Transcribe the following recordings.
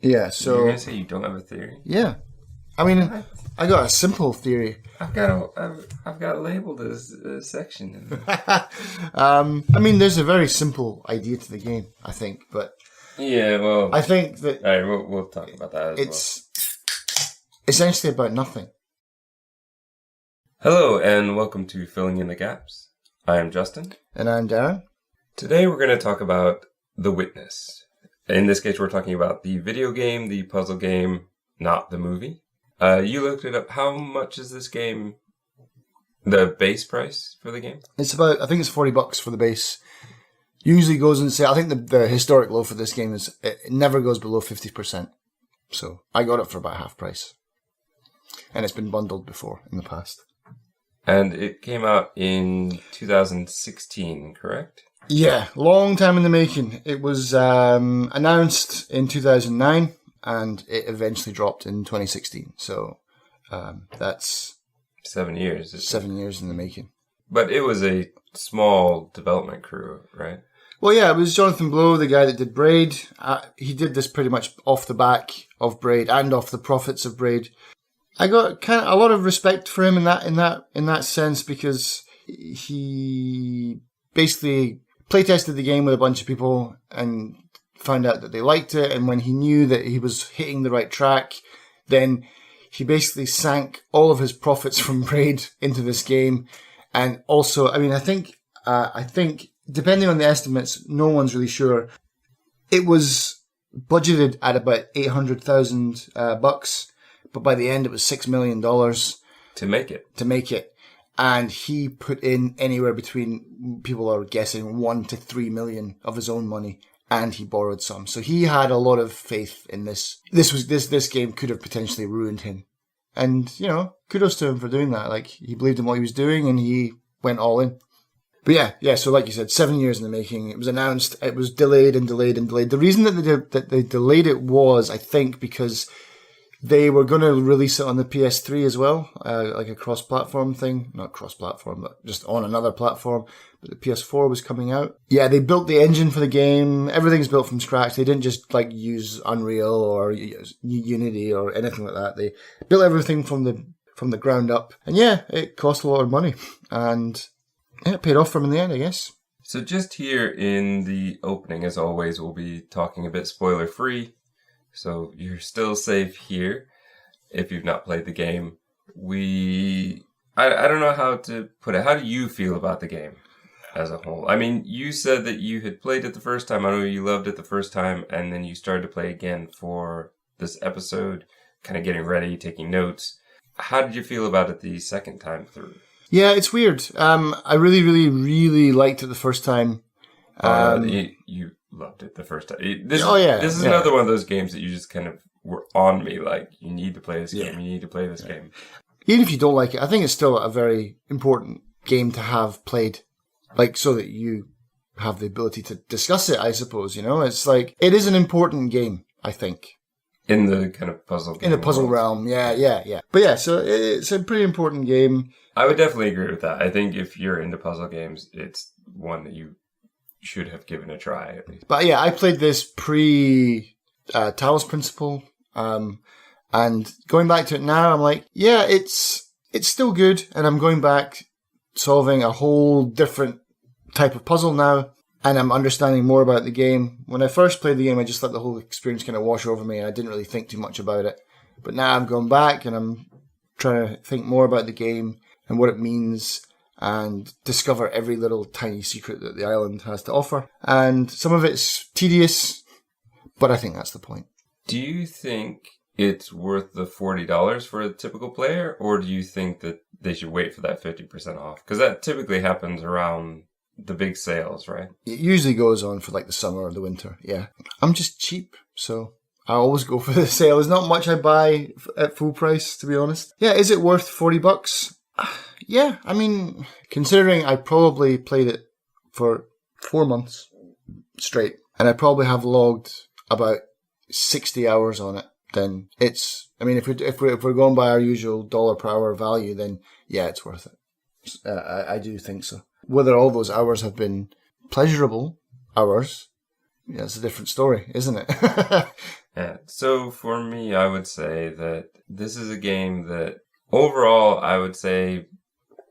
Yeah, so... You're going to say you don't have a theory? Yeah. I mean, What? I got a simple theory. I've got it labeled as a section. I mean, there's a very simple idea to the game, I think, but... Yeah, well... I think that... All right, we'll talk about that as it's essentially about nothing. Hello, and welcome to Filling in the Gaps. I am Justin. And I'm Darren. Today we're going to talk about The Witness. In this case, we're talking about the video game, the puzzle game, not the movie. You looked it up. How much is this game, the base price for the game? It's about, I think it's $40 for the base. Usually goes and say, I think the historic low for this game is, it never goes below 50%. So I got it for about half price. And it's been bundled before in the past. And it came out in 2016, correct? Yeah, long time in the making. It was announced in 2009. And it eventually dropped in 2016. So that's 7 years. 7 years in the making. But it was a small development crew, right? Well, yeah, it was Jonathan Blow, the guy that did Braid. He did this pretty much off the back of Braid and off the profits of Braid. I got kind of a lot of respect for him in that sense because he basically playtested the game with a bunch of people and found out that they liked it, and when he knew that he was hitting the right track, then he basically sank all of his profits from Braid into this game. And also, I mean, I think depending on the estimates, no one's really sure. It was budgeted at about $800,000 but by the end it was $6 million to make it. And he put in anywhere between, people are guessing, 1 to 3 million of his own money. And he borrowed some. So he had a lot of faith in this. This game could have potentially ruined him. And, you know, kudos to him for doing that. Like, he believed in what he was doing and he went all in. But yeah, so like you said, 7 years in the making. It was announced, it was delayed and delayed and delayed. The reason that they delayed it was, I think, because they were going to release it on the PS3 as well, like a cross-platform thing. Not cross-platform, but just on another platform. But the PS4 was coming out. Yeah, they built the engine for the game. Everything's built from scratch. They didn't just like use Unreal or Unity or anything like that. They built everything from the ground up. And yeah, it cost a lot of money. And yeah, it paid off for them in the end, I guess. So just here in the opening, as always, we'll be talking a bit spoiler-free. So you're still safe here if you've not played the game. I don't know how to put it. How do you feel about the game as a whole? I mean, you said that you had played it the first time. I know you loved it the first time, and then you started to play again for this episode, kind of getting ready, taking notes. How did you feel about it the second time through? Yeah, it's weird. I really, really, really liked it the first time. You loved it the first time. This is another one of those games that you just kind of were on me, like, you need to play this game, you need to play this game. Even if you don't like it, I think it's still a very important game to have played, like, so that you have the ability to discuss it, I suppose, you know? It's like, it is an important game, I think. In the kind of puzzle game. In the puzzle realm, yeah. But yeah, so it's a pretty important game. I would definitely agree with that. I think if you're into puzzle games, it's one that you should have given a try at least. But yeah, I played this pre-Talos Principle, and going back to it now, I'm like, yeah, it's still good, and I'm going back solving a whole different type of puzzle now, and I'm understanding more about the game. When I first played the game, I just let the whole experience kind of wash over me, and I didn't really think too much about it. But now I'm going back, and I'm trying to think more about the game and what it means, and discover every little tiny secret that the island has to offer. And some of it's tedious, but I think that's the point. Do you think it's worth the $40 for a typical player, or do you think that they should wait for that 50% off? Because that typically happens around the big sales, right? It usually goes on for like the summer or the winter, yeah. I'm just cheap, so I always go for the sale. There's not much I buy at full price, to be honest. Yeah, is it worth $40? Yeah, I mean, considering I probably played it for 4 months straight, and I probably have logged about 60 hours on it, then it's, I mean, if we're going by our usual dollar per hour value, then yeah, it's worth it. I do think so. Whether all those hours have been pleasurable hours, yeah, it's a different story, isn't it? And so for me, I would say that this is a game that overall, I would say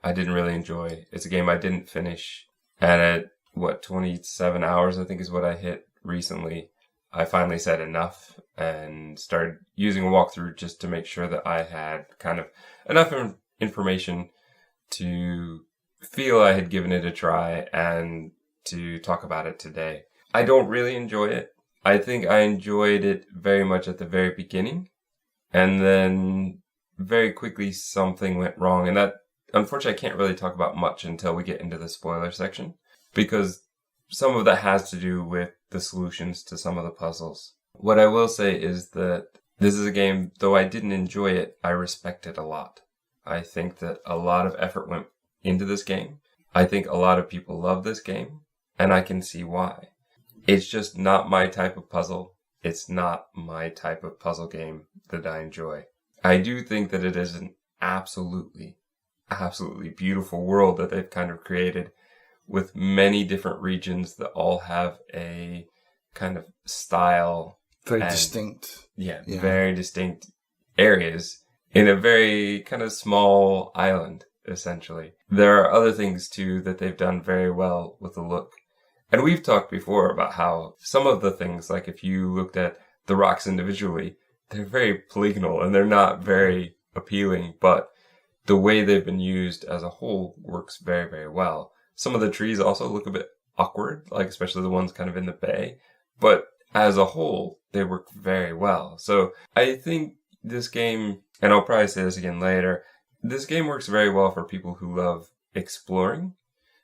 I didn't really enjoy. It's a game I didn't finish. And at 27 hours, I think is what I hit recently, I finally said enough and started using a walkthrough just to make sure that I had kind of enough information to feel I had given it a try and to talk about it today. I don't really enjoy it. I think I enjoyed it very much at the very beginning, and then very quickly something went wrong, and that, unfortunately, I can't really talk about much until we get into the spoiler section, because some of that has to do with the solutions to some of the puzzles. What I will say is that this is a game, though I didn't enjoy it, I respect it a lot. I think that a lot of effort went into this game. I think a lot of people love this game, and I can see why. It's just not my type of puzzle. It's not my type of puzzle game that I enjoy. I do think that it is an absolutely beautiful world that they've kind of created with many different regions that all have a kind of style. Very distinct. Yeah, very distinct areas in a very kind of small island, essentially. There are other things, too, that they've done very well with the look. And we've talked before about how some of the things, like if you looked at the rocks individually, they're very polygonal and they're not very appealing, but the way they've been used as a whole works very, very well. Some of the trees also look a bit awkward, like especially the ones kind of in the bay, but as a whole, they work very well. So I think this game, and I'll probably say this again later, this game works very well for people who love exploring.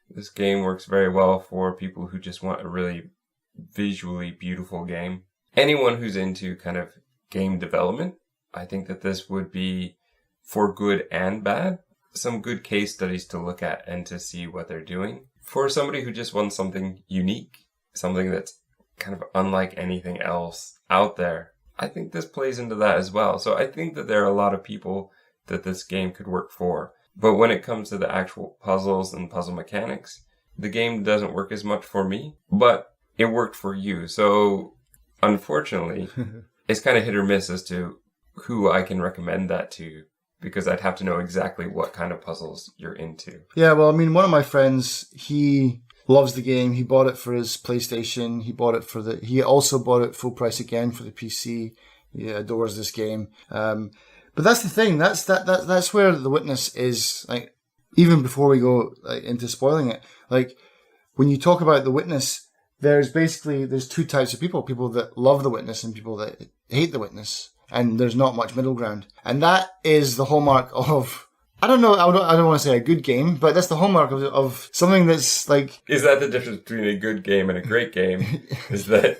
This game works very well for people who just want a really visually beautiful game. Anyone who's into kind of game development, I think that this would be, for good and bad, some good case studies to look at and to see what they're doing. For somebody who just wants something unique, something that's kind of unlike anything else out there, I think this plays into that as well. So I think that there are a lot of people that this game could work for. But when it comes to the actual puzzles and puzzle mechanics, the game doesn't work as much for me, but it worked for you. So unfortunately, it's kind of hit or miss as to who I can recommend that to, because I'd have to know exactly what kind of puzzles you're into. Yeah, well, I mean, one of my friends, he loves the game. He bought it for his PlayStation. He also bought it full price again for the PC. He adores this game. But that's the thing. That's where The Witness is. Like, even before we go into spoiling it, like when you talk about The Witness, there's two types of people: people that love The Witness and people that hate The Witness, and there's not much middle ground. And that is the hallmark of, I don't want to say a good game, but that's the hallmark of something that's like. Is that the difference between a good game and a great game? Is that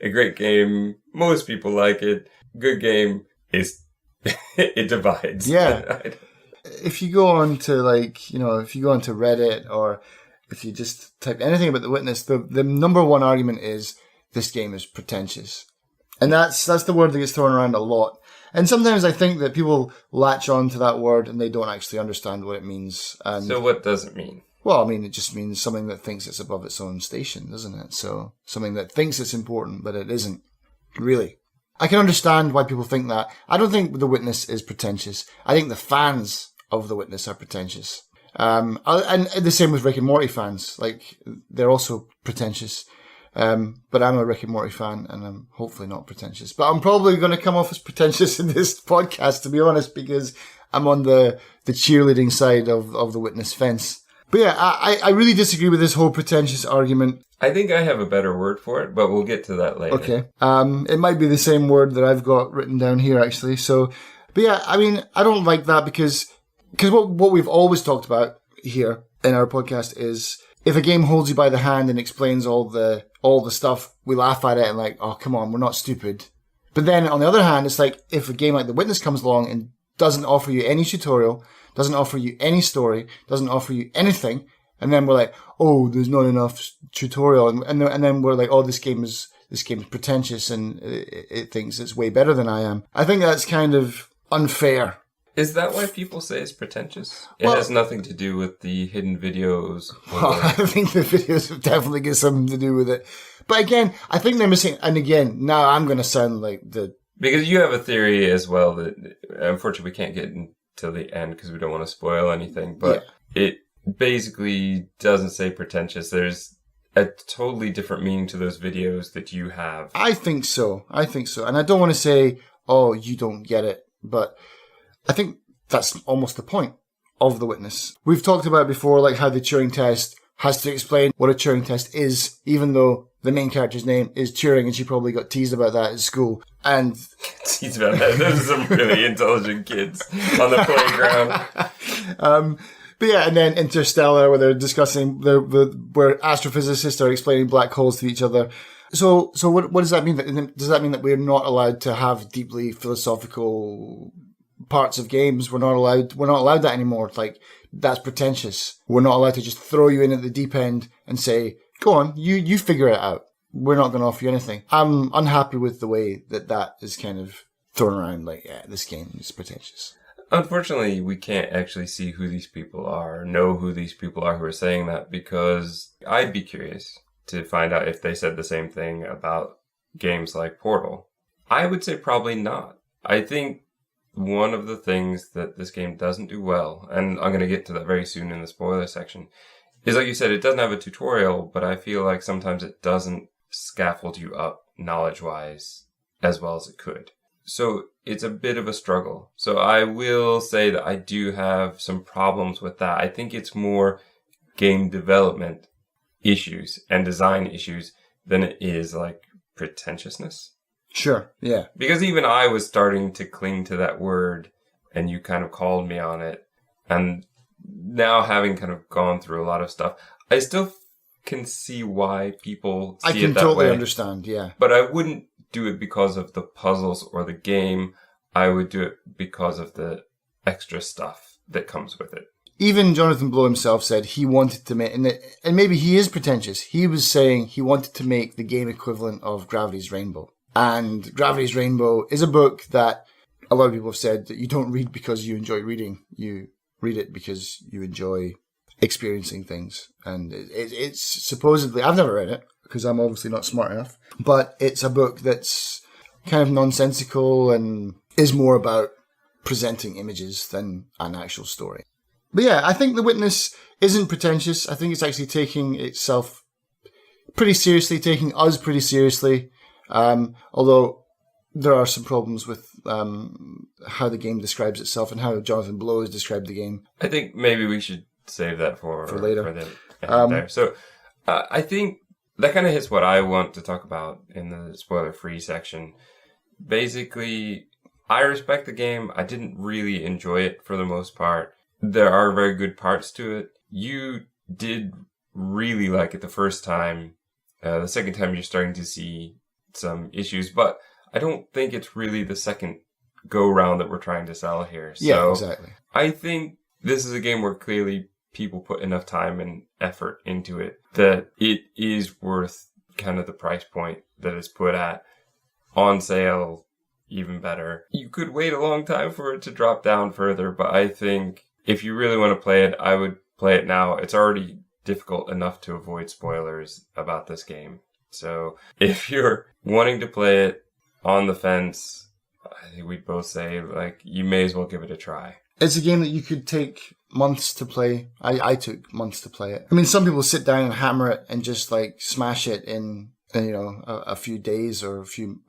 a great game, most people like it. Good game is. It divides. Yeah. If you go on to if you go onto Reddit or if you just type anything about The Witness, the number one argument is this game is pretentious. And that's the word that gets thrown around a lot. And sometimes I think that people latch on to that word and they don't actually understand what it means. And so what does it mean? Well, I mean, it just means something that thinks it's above its own station, doesn't it? So something that thinks it's important, but it isn't really. I can understand why people think that. I don't think The Witness is pretentious. I think the fans of The Witness are pretentious. And the same with Rick and Morty fans. Like, they're also pretentious. But I'm a Rick and Morty fan, and I'm hopefully not pretentious. But I'm probably going to come off as pretentious in this podcast, to be honest, because I'm on the cheerleading side of The Witness fence. But yeah, I really disagree with this whole pretentious argument. I think I have a better word for it, but we'll get to that later. Okay. It might be the same word that I've got written down here, actually. So, but yeah, I mean, I don't like that because what we've always talked about here in our podcast is if a game holds you by the hand and explains all the stuff, we laugh at it and like, oh, come on, we're not stupid. But then on the other hand, it's like if a game like The Witness comes along and doesn't offer you any tutorial, doesn't offer you any story, doesn't offer you anything, and then we're like, oh, there's not enough tutorial, and then we're like, oh, this game is pretentious and it thinks it's way better than I am. I think that's kind of unfair. Is that why people say it's pretentious? It has nothing to do with the hidden videos. Well, I think the videos have definitely got something to do with it. But again, I think they're missing, and again, now I'm going to sound like Because you have a theory as well that, unfortunately, we can't get into the end because we don't want to spoil anything, but it basically doesn't say pretentious. There's a totally different meaning to those videos that you have. I think so. And I don't want to say, oh, you don't get it, but I think that's almost the point of The Witness. We've talked about before, like how the Turing test has to explain what a Turing test is, even though the main character's name is Turing, and she probably got teased about that at school. And teased about that. Those are some really intelligent kids on the playground. But yeah, and then Interstellar, where they're discussing where astrophysicists are explaining black holes to each other. So what does that mean? Does that mean that we're not allowed to have deeply philosophical parts of games? We're not allowed that anymore. Like, that's pretentious. We're not allowed to just throw you in at the deep end and say, go on, you figure it out. We're not going to offer you anything. I'm unhappy with the way that is kind of thrown around. Like, yeah, this game is pretentious. Unfortunately, we can't actually see who these people are, know who these people are who are saying that, because I'd be curious to find out if they said the same thing about games like Portal. I would say probably not. I think one of the things that this game doesn't do well, and I'm going to get to that very soon in the spoiler section, is, like you said, it doesn't have a tutorial, but I feel like sometimes it doesn't scaffold you up knowledge-wise as well as it could. So it's a bit of a struggle. So I will say that I do have some problems with that. I think it's more game development issues and design issues than it is like pretentiousness. Sure, yeah. Because even I was starting to cling to that word, and you kind of called me on it. And now, having kind of gone through a lot of stuff, I still can see why people see it that way. I can totally understand, yeah. But I wouldn't do it because of the puzzles or the game. I would do it because of the extra stuff that comes with it. Even Jonathan Blow himself said he wanted to make, and maybe he is pretentious, he was saying he wanted to make the game equivalent of Gravity's Rainbow. And Gravity's Rainbow is a book that a lot of people have said that you don't read because you enjoy reading. You read it because you enjoy experiencing things. And it's supposedly, I've never read it because I'm obviously not smart enough, but it's a book that's kind of nonsensical and is more about presenting images than an actual story. But yeah, I think The Witness isn't pretentious. I think it's actually taking itself pretty seriously, taking us pretty seriously. Although there are some problems with how the game describes itself and how Jonathan Blow has described the game. I think maybe we should save that for later. For the end there. So I think that kind of hits what I want to talk about in the spoiler-free section. Basically, I respect the game. I didn't really enjoy it for the most part. There are very good parts to it. You did really like it the first time. The second time you're starting to see some issues, but I don't think it's really the second go-round that we're trying to sell here. So yeah, exactly. I think this is a game where clearly people put enough time and effort into it that it is worth kind of the price point that it's put at. On sale, even better. You could wait a long time for it to drop down further, but I think if you really want to play it, I would play it now. It's already difficult enough to avoid spoilers about this game. So if you're wanting to play it on the fence, I think we'd both say, like, you may as well give it a try. It's a game that you could take months to play. I took months to play it. I mean, some people sit down and hammer it and just like smash it in a few days or a few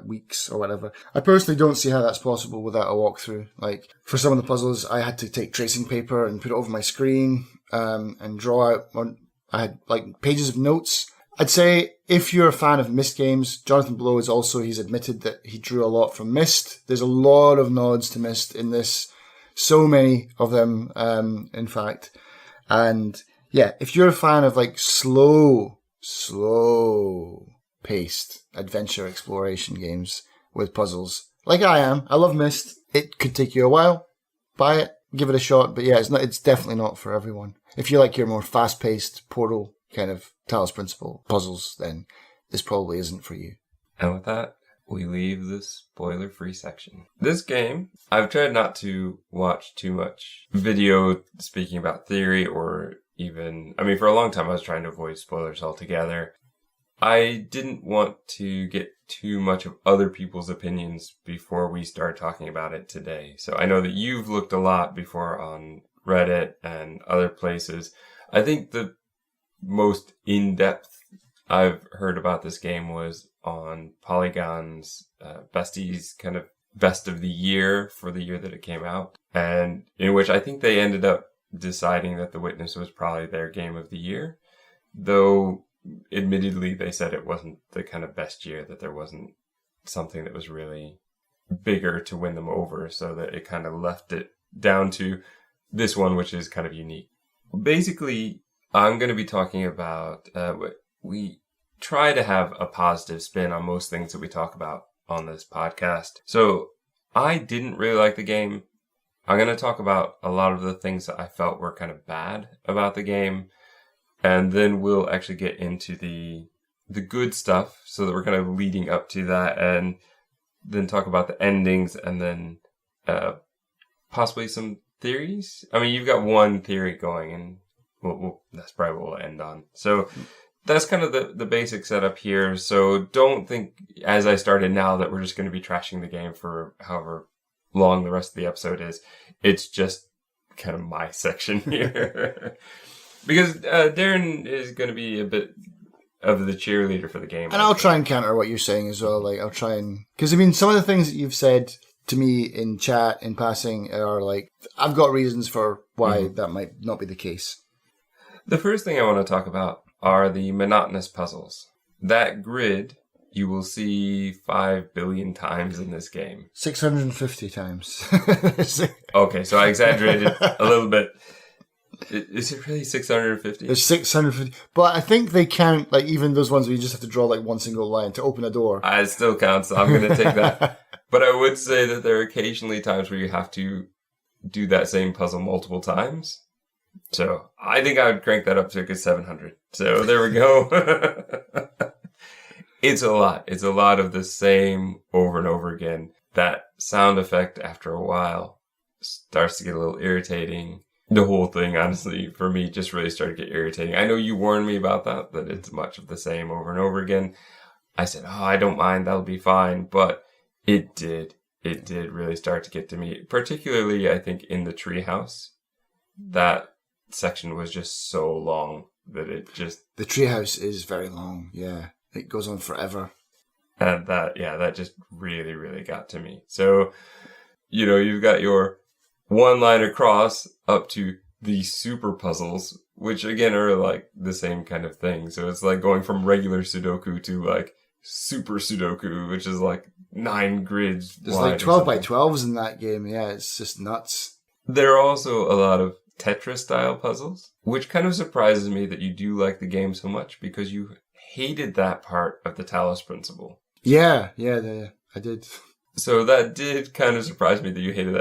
weeks or whatever. I personally don't see how that's possible without a walkthrough. Like, for some of the puzzles, I had to take tracing paper and put it over my screen and draw out. I had like pages of notes. I'd say if you're a fan of Myst games, Jonathan Blow he's admitted that he drew a lot from Myst. There's a lot of nods to Myst in this. So many of them, in fact. And yeah, if you're a fan of like slow paced adventure exploration games with puzzles, like I am, I love Myst. It could take you a while. Buy it, give it a shot. But yeah, it's definitely not for everyone. If you like your more fast paced Portal kind of Talos Principle puzzles, then this probably isn't for you. And with that, we leave the spoiler-free section. This game, I've tried not to watch too much video speaking about theory or even, I mean, for a long time I was trying to avoid spoilers altogether. I didn't want to get too much of other people's opinions before we start talking about it today. So I know that you've looked a lot before on Reddit and other places. I think the most in-depth I've heard about this game was on Polygon's Besties kind of best of the year for the year that it came out, and in which I think they ended up deciding that The Witness was probably their game of the year, though admittedly they said it wasn't the kind of best year, that there wasn't something that was really bigger to win them over, so that it kind of left it down to this one, which is kind of unique. Basically, I'm going to be talking about, we try to have a positive spin on most things that we talk about on this podcast. So I didn't really like the game. I'm going to talk about a lot of the things that I felt were kind of bad about the game. And then we'll actually get into the good stuff, so that we're kind of leading up to that, and then talk about the endings, and then possibly some theories. I mean, you've got one theory going, and that's probably what we'll end on. So that's kind of the basic setup here. So don't think, as I started now, that we're just going to be trashing the game for however long the rest of the episode is. It's just kind of my section here. Because Darren is going to be a bit of the cheerleader for the game. And I'll try and counter what you're saying as well. Like, I'll try and... Because, I mean, some of the things that you've said to me in chat, in passing, are like, I've got reasons for why that might not be the case. The first thing I want to talk about are the monotonous puzzles. That grid you will see 5 billion times in this game. 650 times. Okay, so I exaggerated a little bit. Is it really 650? There's 650. But I think they count, like, even those ones where you just have to draw, like, one single line to open a door. It still counts, so I'm going to take that. But I would say that there are occasionally times where you have to do that same puzzle multiple times. So I think I would crank that up to a good 700. So there we go. It's a lot. It's a lot of the same over and over again. That sound effect, after a while, starts to get a little irritating. The whole thing, honestly, for me, just really started to get irritating. I know you warned me about that it's much of the same over and over again. I said, I don't mind, that'll be fine. But it did really start to get to me. Particularly, I think, in the treehouse. That section was just so long that it just... The treehouse is very long, yeah. It goes on forever. And that just really, really got to me. So, you've got your one line across up to the super puzzles, which again are like the same kind of thing. So it's like going from regular Sudoku to like super Sudoku, which is like 9 grids. There's like 12 by 12s in that game. Yeah, it's just nuts. There are also a lot of Tetris style puzzles, which kind of surprises me that you do like the game so much, because you hated that part of the Talos principle. Yeah, I did. So that did kind of surprise me that you hated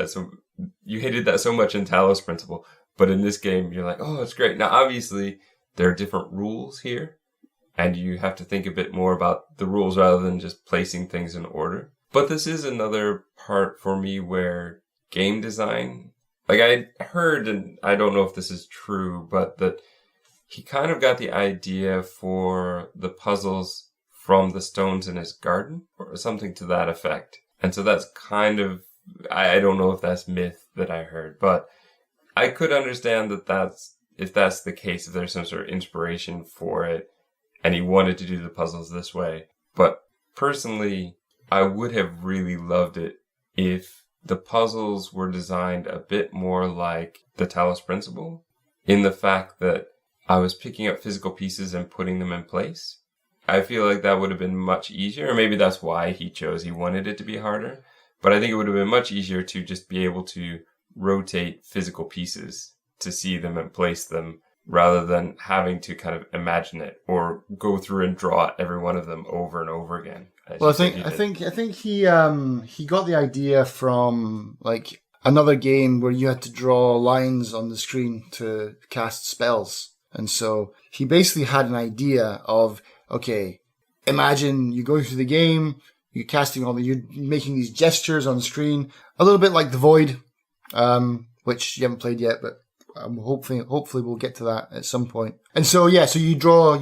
that so much in Talos Principle, but in this game you're like, oh, it's great. Now obviously there are different rules here, and you have to think a bit more about the rules rather than just placing things in order. But this is another part for me where game design, like I heard, and I don't know if this is true, but that he kind of got the idea for the puzzles from the stones in his garden, or something to that effect. And so that's kind of, I don't know if that's myth that I heard, but I could understand if that's the case, if there's some sort of inspiration for it, and he wanted to do the puzzles this way. But personally, I would have really loved it if the puzzles were designed a bit more like the Talos Principle, in the fact that I was picking up physical pieces and putting them in place. I feel like that would have been much easier, or maybe that's why he wanted it to be harder. But I think it would have been much easier to just be able to rotate physical pieces to see them and place them, rather than having to kind of imagine it or go through and draw every one of them over and over again. Well, I think he got the idea from like another game where you had to draw lines on the screen to cast spells. And so he basically had an idea of, okay, imagine you going through the game, you're making these gestures on the screen, a little bit like The Void, which you haven't played yet, but hopefully we'll get to that at some point. And so, yeah, so you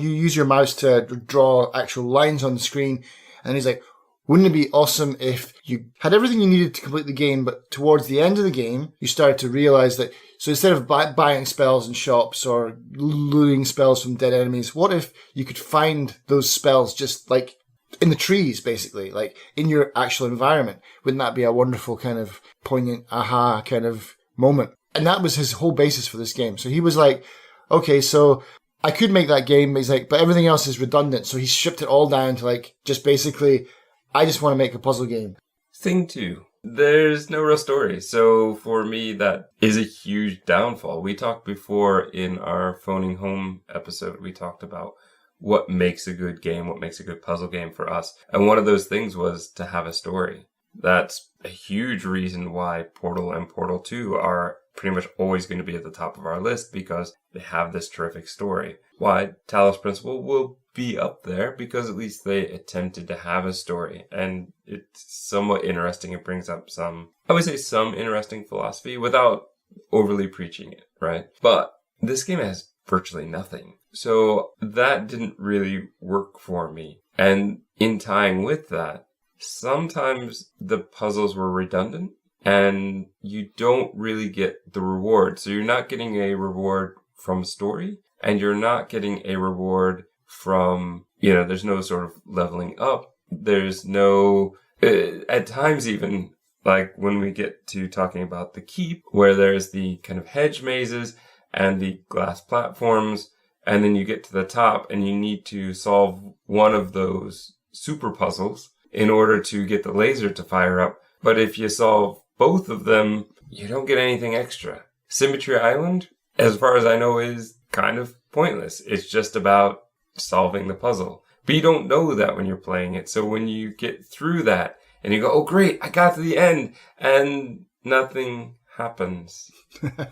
use your mouse to draw actual lines on the screen. And he's like, wouldn't it be awesome if you had everything you needed to complete the game, but towards the end of the game, you started to realize that, so instead of buying spells in shops or looting spells from dead enemies, what if you could find those spells just like in the trees, basically, like in your actual environment? Wouldn't that be a wonderful kind of poignant aha kind of moment? And that was his whole basis for this game. So he was like, okay, so I could make that game, but he's like, but everything else is redundant. So he stripped it all down to like, just basically, I just want to make a puzzle game. Thing two, there's no real story. So for me, that is a huge downfall. We talked before in our Phoning Home episode, we talked about what makes a good game, what makes a good puzzle game for us. And one of those things was to have a story. That's a huge reason why Portal and Portal 2 are pretty much always going to be at the top of our list, because they have this terrific story. Why Talos Principle will be up there because at least they attempted to have a story, and it's somewhat interesting. It brings up some interesting philosophy without overly preaching it, right? But this game has virtually nothing. So that didn't really work for me. And in tying with that, sometimes the puzzles were redundant and you don't really get the reward. So you're not getting a reward from story, and you're not getting a reward from, there's no sort of leveling up. There's no, at times even, like when we get to talking about the keep, where there's the kind of hedge mazes and the glass platforms, and then you get to the top and you need to solve one of those super puzzles in order to get the laser to fire up. But if you solve both of them, you don't get anything extra. Symmetry Island, as far as I know, is kind of pointless. It's just about solving the puzzle. But you don't know that when you're playing it. So when you get through that and you go, oh great, I got to the end, and nothing happens.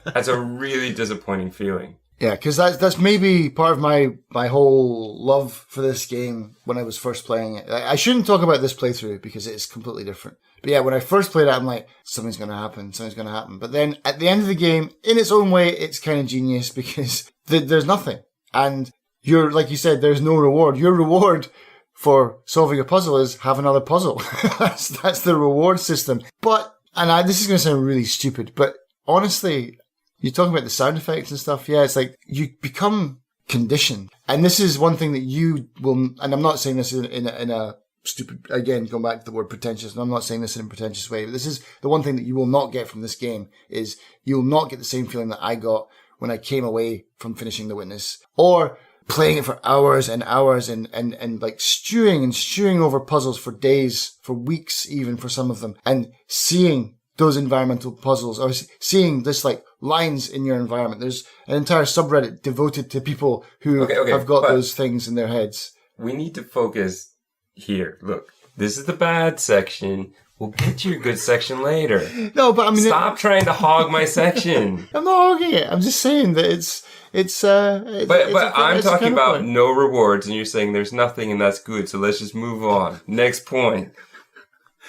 That's a really disappointing feeling. Yeah, because that's maybe part of my whole love for this game when I was first playing it. I shouldn't talk about this playthrough because it's completely different. But yeah, when I first played it, I'm like, something's going to happen. But then at the end of the game, in its own way, it's kind of genius because there's nothing. And you're, like you said, there's no reward. Your reward for solving a puzzle is have another puzzle. That's the reward system. But, this is going to sound really stupid, but honestly, you're talking about the sound effects and stuff. Yeah, it's like you become conditioned. And this is one thing that you will, and I'm not saying this in a stupid, again, going back to the word pretentious, and I'm not saying this in a pretentious way, but this is the one thing that you will not get from this game is you'll not get the same feeling that I got when I came away from finishing The Witness, or playing it for hours and hours and like stewing over puzzles for days, for weeks even for some of them, and seeing those environmental puzzles, or seeing this like lines in your environment. There's an entire subreddit devoted to people who have got those things in their heads. We need to focus here. Look, this is the bad section. We'll get to your good section later. No, but I mean, stop trying to hog my section. I'm not hogging it. I'm just saying that I'm talking about no rewards, and you're saying there's nothing, and that's good. So let's just move on. Next point.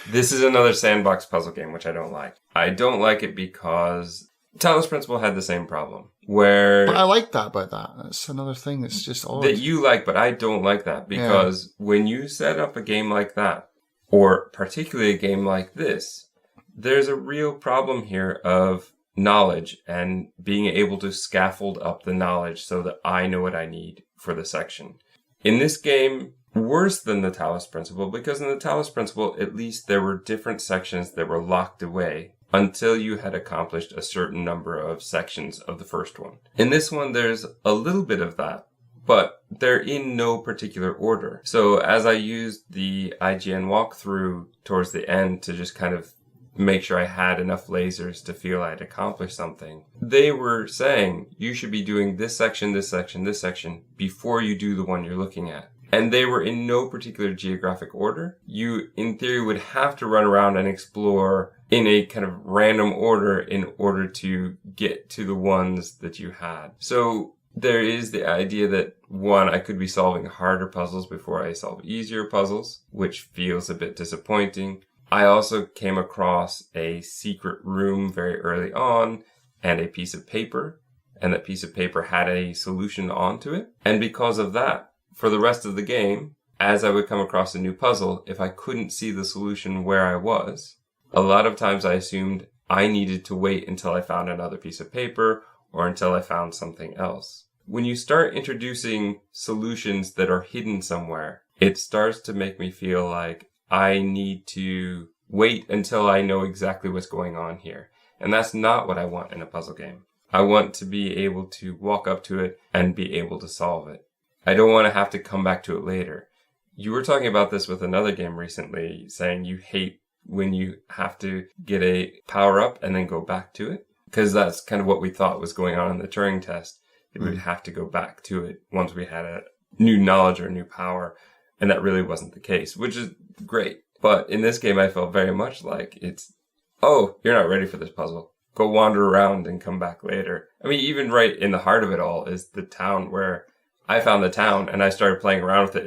This is another sandbox puzzle game, which I don't like. I don't like it because Talos Principle had the same problem. But I like that about that. That's another thing that's just odd. That you like, but I don't like that. Because when you set up a game like that, or particularly a game like this, there's a real problem here of knowledge and being able to scaffold up the knowledge so that I know what I need for the section. In this game, worse than the Talos Principle, because in the Talos Principle, at least there were different sections that were locked away until you had accomplished a certain number of sections of the first one. In this one, there's a little bit of that, but they're in no particular order. So as I used the IGN walkthrough towards the end to just kind of make sure I had enough lasers to feel I'd accomplished something, they were saying you should be doing this section, this section, this section before you do the one you're looking at. And they were in no particular geographic order. You, in theory, would have to run around and explore in a kind of random order in order to get to the ones that you had. So there is the idea that, one, I could be solving harder puzzles before I solve easier puzzles, which feels a bit disappointing. I also came across a secret room very early on and a piece of paper and that piece of paper had a solution onto it. And because of that, for the rest of the game, as I would come across a new puzzle, if I couldn't see the solution where I was, a lot of times I assumed I needed to wait until I found another piece of paper or until I found something else. When you start introducing solutions that are hidden somewhere, it starts to make me feel like I need to wait until I know exactly what's going on here. And that's not what I want in a puzzle game. I want to be able to walk up to it and be able to solve it. I don't want to have to come back to it later. You were talking about this with another game recently, saying you hate when you have to get a power up and then go back to it. Because that's kind of what we thought was going on in the Turing test. That we would have to go back to it once we had a new knowledge or new power. And that really wasn't the case, which is great. But in this game, I felt very much like it's, oh, you're not ready for this puzzle. Go wander around and come back later. I mean, even right in the heart of it all is the town where I found the town and I started playing around with it.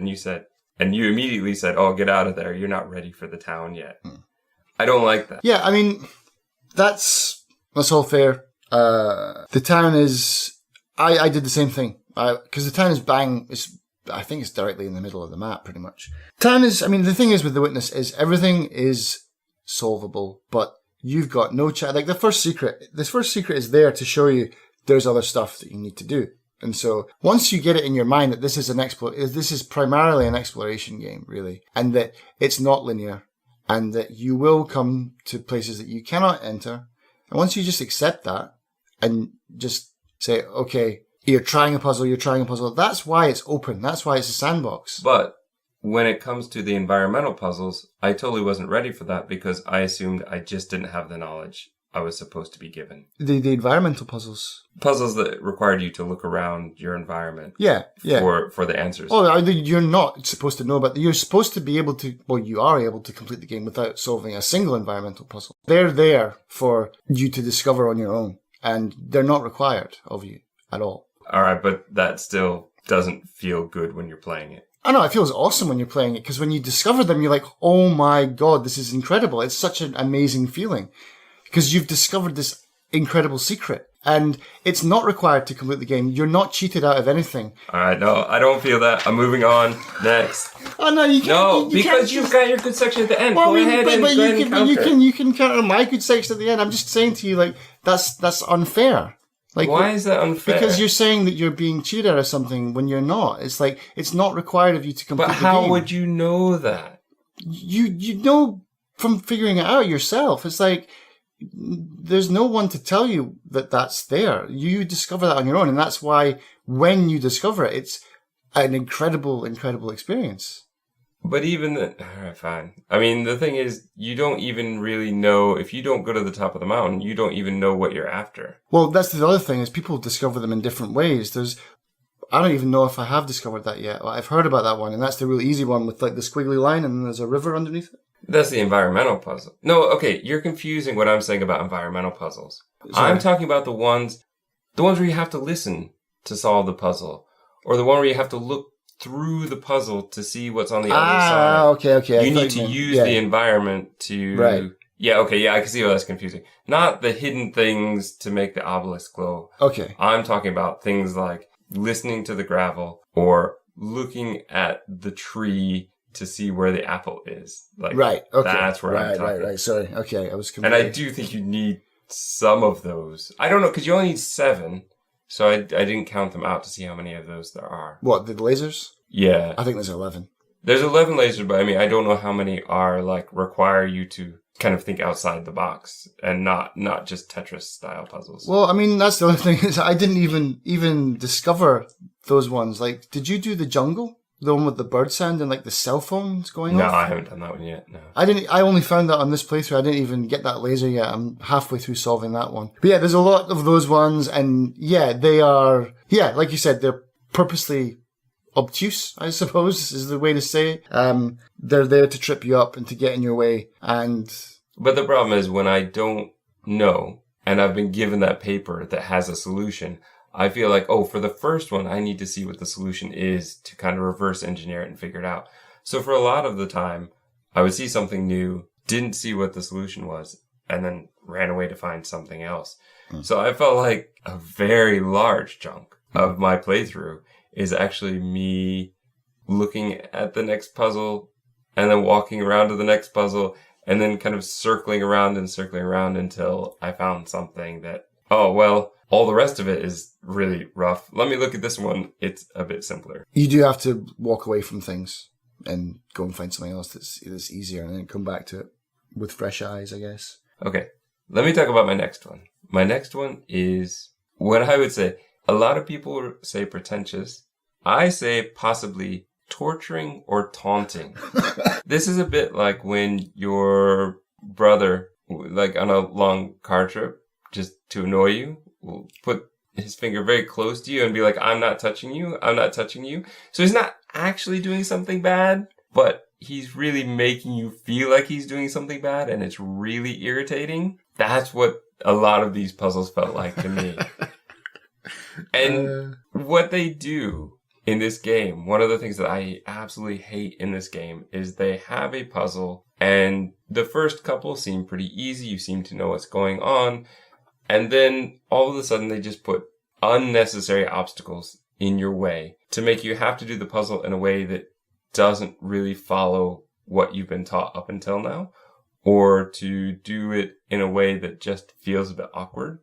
And you immediately said, oh, get out of there. You're not ready for the town yet. I don't like that. Yeah, I mean, that's all fair. The town is, I did the same thing. Because the town is I think it's directly in the middle of the map, pretty much. Town is, I mean, the thing is with The Witness is everything is solvable, but you've got no chance. Like this first secret is there to show you there's other stuff that you need to do. And so once you get it in your mind that this is primarily an exploration game, really, and that it's not linear, and that you will come to places that you cannot enter, and once you just accept that and just say, okay, you're trying a puzzle, that's why it's open. That's why it's a sandbox. But when it comes to the environmental puzzles, I totally wasn't ready for that because I assumed I just didn't have the knowledge I was supposed to be given. The environmental puzzles? Puzzles that required you to look around your environment. Yeah. For the answers. Oh, you're not supposed to know about you're supposed to be able to, well, you are able to complete the game without solving a single environmental puzzle. They're there for you to discover on your own, and they're not required of you at all. All right, but that still doesn't feel good when you're playing it. I know, it feels awesome when you're playing it, because when you discover them, you're like, oh my god, this is incredible. It's such an amazing feeling, because you've discovered this incredible secret. And it's not required to complete the game. You're not cheated out of anything. All right, no, I don't feel that. I'm moving on. Next. Oh, no, you can't. No, because you've got your good section at the end. Well, go ahead and counter. You can counter my good section at the end. I'm just saying to you, like, that's unfair. Like, why is that unfair? Because you're saying that you're being cheated out of something when you're not. It's like, it's not required of you to complete the game. But how would you know that? You know from figuring it out yourself. It's like, there's no one to tell you that that's there. You discover that on your own. And that's why when you discover it, it's an incredible, incredible experience. But even all right, fine. I mean, the thing is, you don't even really know, if you don't go to the top of the mountain, you don't even know what you're after. Well, that's the other thing, is people discover them in different ways. I don't even know if I have discovered that yet. I've heard about that one, and that's the really easy one with like the squiggly line and there's a river underneath it. That's the environmental puzzle. No, okay, you're confusing what I'm saying about environmental puzzles. Sorry. I'm talking about the ones where you have to listen to solve the puzzle, or the one where you have to look through the puzzle to see what's on the other side. Okay. You need to use the environment to... Right. Yeah, okay, yeah, I can see why that's confusing. Not the hidden things to make the obelisk glow. Okay. I'm talking about things like listening to the gravel or looking at the tree to see where the apple is. Like, right, okay. That's where I'm talking. Right. Sorry, okay, I was confused. And I do think you need some of those. I don't know, because you only need 7. So I didn't count them out to see how many of those there are. What, the lasers? Yeah. I think there's 11. There's 11 lasers, but I mean, I don't know how many are, like, require you to kind of think outside the box and not just Tetris-style puzzles. Well, I mean, that's the other thing, is I didn't even discover those ones. Like, did you do the jungle? The one with the bird sound and, like, the cell phones going off? No, I haven't done that one yet, no. I only found that on this playthrough. I didn't even get that laser yet. I'm halfway through solving that one. But yeah, there's a lot of those ones, and yeah, they are, yeah, like you said, they're purposely obtuse, I suppose, is the way to say it. They're there to trip you up and to get in your way, But the problem is, when I don't know, and I've been given that paper that has a solution, I feel like, oh, for the first one, I need to see what the solution is to kind of reverse engineer it and figure it out. So for a lot of the time, I would see something new, didn't see what the solution was, and then ran away to find something else. So I felt like a very large chunk of my playthrough is actually me looking at the next puzzle and then walking around to the next puzzle and then kind of circling around until I found something that, oh, well, all the rest of it is really rough. Let me look at this one. It's a bit simpler. You do have to walk away from things and go and find something else that's easier and then come back to it with fresh eyes, I guess. Okay, let me talk about my next one. My next one is what I would say. A lot of people say pretentious. I say possibly torturing or taunting. This is a bit like when your brother, like on a long car trip, just to annoy you, will put his finger very close to you and be like, I'm not touching you. I'm not touching you. So he's not actually doing something bad, but he's really making you feel like he's doing something bad, and it's really irritating. That's what a lot of these puzzles felt like to me. And what they do in this game, one of the things that I absolutely hate in this game is they have a puzzle and the first couple seem pretty easy. You seem to know what's going on. And then all of a sudden they just put unnecessary obstacles in your way to make you have to do the puzzle in a way that doesn't really follow what you've been taught up until now, or to do it in a way that just feels a bit awkward.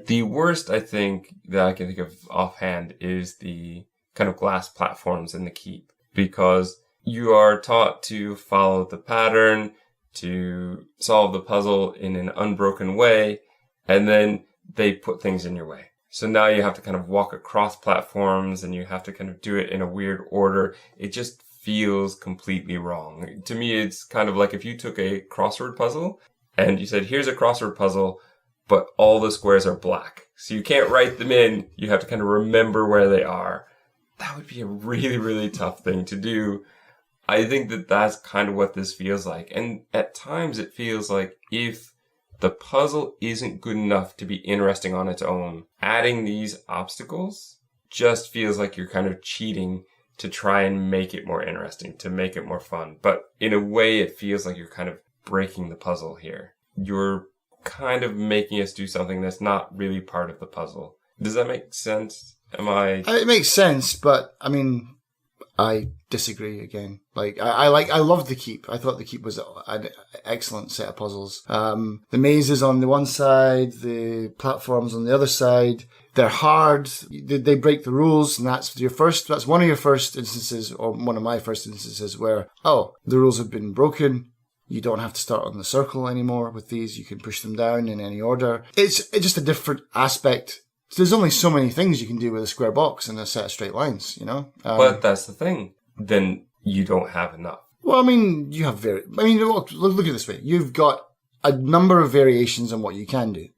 The worst, I think, that I can think of offhand is the kind of glass platforms in the keep, because you are taught to follow the pattern, to solve the puzzle in an unbroken way, and then they put things in your way. So now you have to kind of walk across platforms and you have to kind of do it in a weird order. It just feels completely wrong. To me, it's kind of like if you took a crossword puzzle and you said, here's a crossword puzzle, but all the squares are black. So you can't write them in. You have to kind of remember where they are. That would be a really, really tough thing to do. I think that that's kind of what this feels like. And at times it feels like if the puzzle isn't good enough to be interesting on its own, adding these obstacles just feels like you're kind of cheating to try and make it more interesting, to make it more fun. But in a way, it feels like you're kind of breaking the puzzle here. You're kind of making us do something that's not really part of the puzzle. Does that make sense? It makes sense, but I mean, I disagree again. Like, I loved the keep. I thought the keep was an excellent set of puzzles. The mazes on the one side, the platforms on the other side, they're hard. They break the rules, and that's one of your first instances, or one of my first instances where, the rules have been broken. You don't have to start on the circle anymore with these. You can push them down in any order. It's just a different aspect. There's only so many things you can do with a square box and a set of straight lines, you know? But that's the thing. Then you don't have enough. Well, I mean, you have look at it this way. You've got a number of variations on what you can do.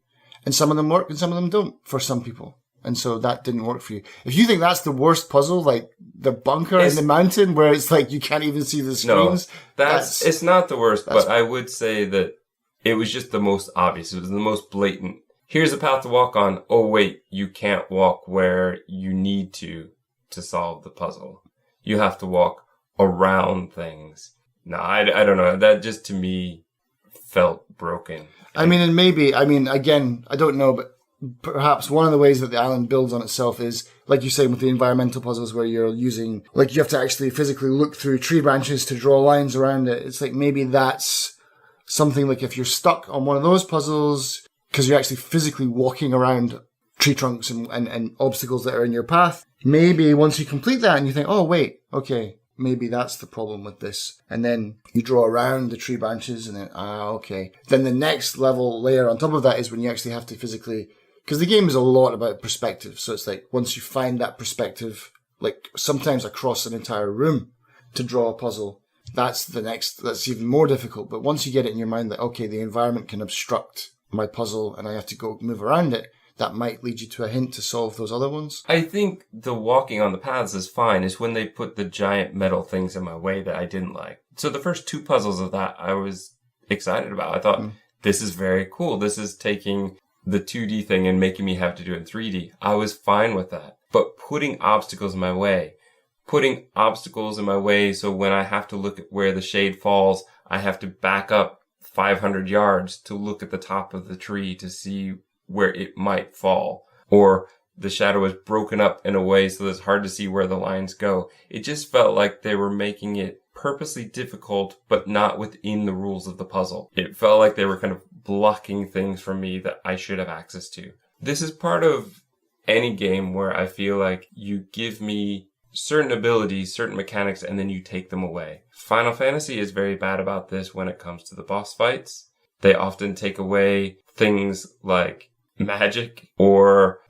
And some of them work and some of them don't for some people. And so that didn't work for you. If you think that's the worst puzzle, like the bunker in the mountain where it's like you can't even see the screens. No, it's not the worst, but I would say that it was just the most obvious. It was the most blatant. Here's a path to walk on. Oh, wait, you can't walk where you need to solve the puzzle. You have to walk around things. No, I don't know. That just to me felt broken. Again, I don't know, but perhaps one of the ways that the island builds on itself is, like you say, with the environmental puzzles where you're using, like you have to actually physically look through tree branches to draw lines around it. It's like maybe that's something like if you're stuck on one of those puzzles because you're actually physically walking around tree trunks and obstacles that are in your path, maybe once you complete that and you think, oh, wait, okay, maybe that's the problem with this. And then you draw around the tree branches and then, okay. Then the next layer on top of that is when you actually have to physically, because the game is a lot about perspective. So it's like once you find that perspective, like sometimes across an entire room to draw a puzzle, that's even more difficult. But once you get it in your mind that, okay, the environment can obstruct my puzzle and I have to go move around it, that might lead you to a hint to solve those other ones. I think the walking on the paths is fine. It's when they put the giant metal things in my way that I didn't like. So the first two puzzles of that I was excited about. I thought, this is very cool. This is taking the 2D thing and making me have to do it in 3D. I was fine with that. But putting obstacles in my way so when I have to look at where the shade falls, I have to back up 500 yards to look at the top of the tree to see where it might fall, or the shadow is broken up in a way so that it's hard to see where the lines go. It just felt like they were making it purposely difficult, but not within the rules of the puzzle. It felt like they were kind of blocking things from me that I should have access to. This is part of any game where I feel like you give me certain abilities, certain mechanics, and then you take them away. Final Fantasy is very bad about this when it comes to the boss fights. They often take away things like magic, or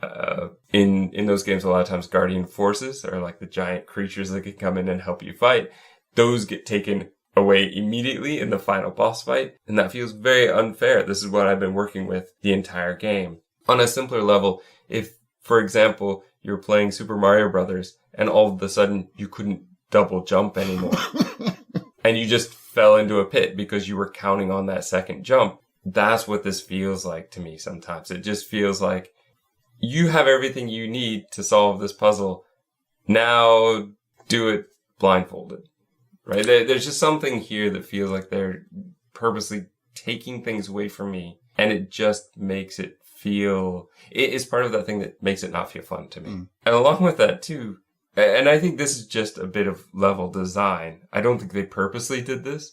in those games a lot of times guardian forces, or like the giant creatures that can come in and help you fight. Those get taken away immediately in the final boss fight, and that feels very unfair. This is what I've been working with the entire game. On a simpler level, if, for example, you're playing Super Mario Brothers and all of a sudden you couldn't double jump anymore and you just fell into a pit because you were counting on that second jump, that's what this feels like to me sometimes. It just feels like you have everything you need to solve this puzzle. Now do it blindfolded, right? There's just something here that feels like they're purposely taking things away from me, and it just makes it feel, it is part of that thing that makes it not feel fun to me. And along with that too, and I think this is just a bit of level design. I don't think they purposely did this,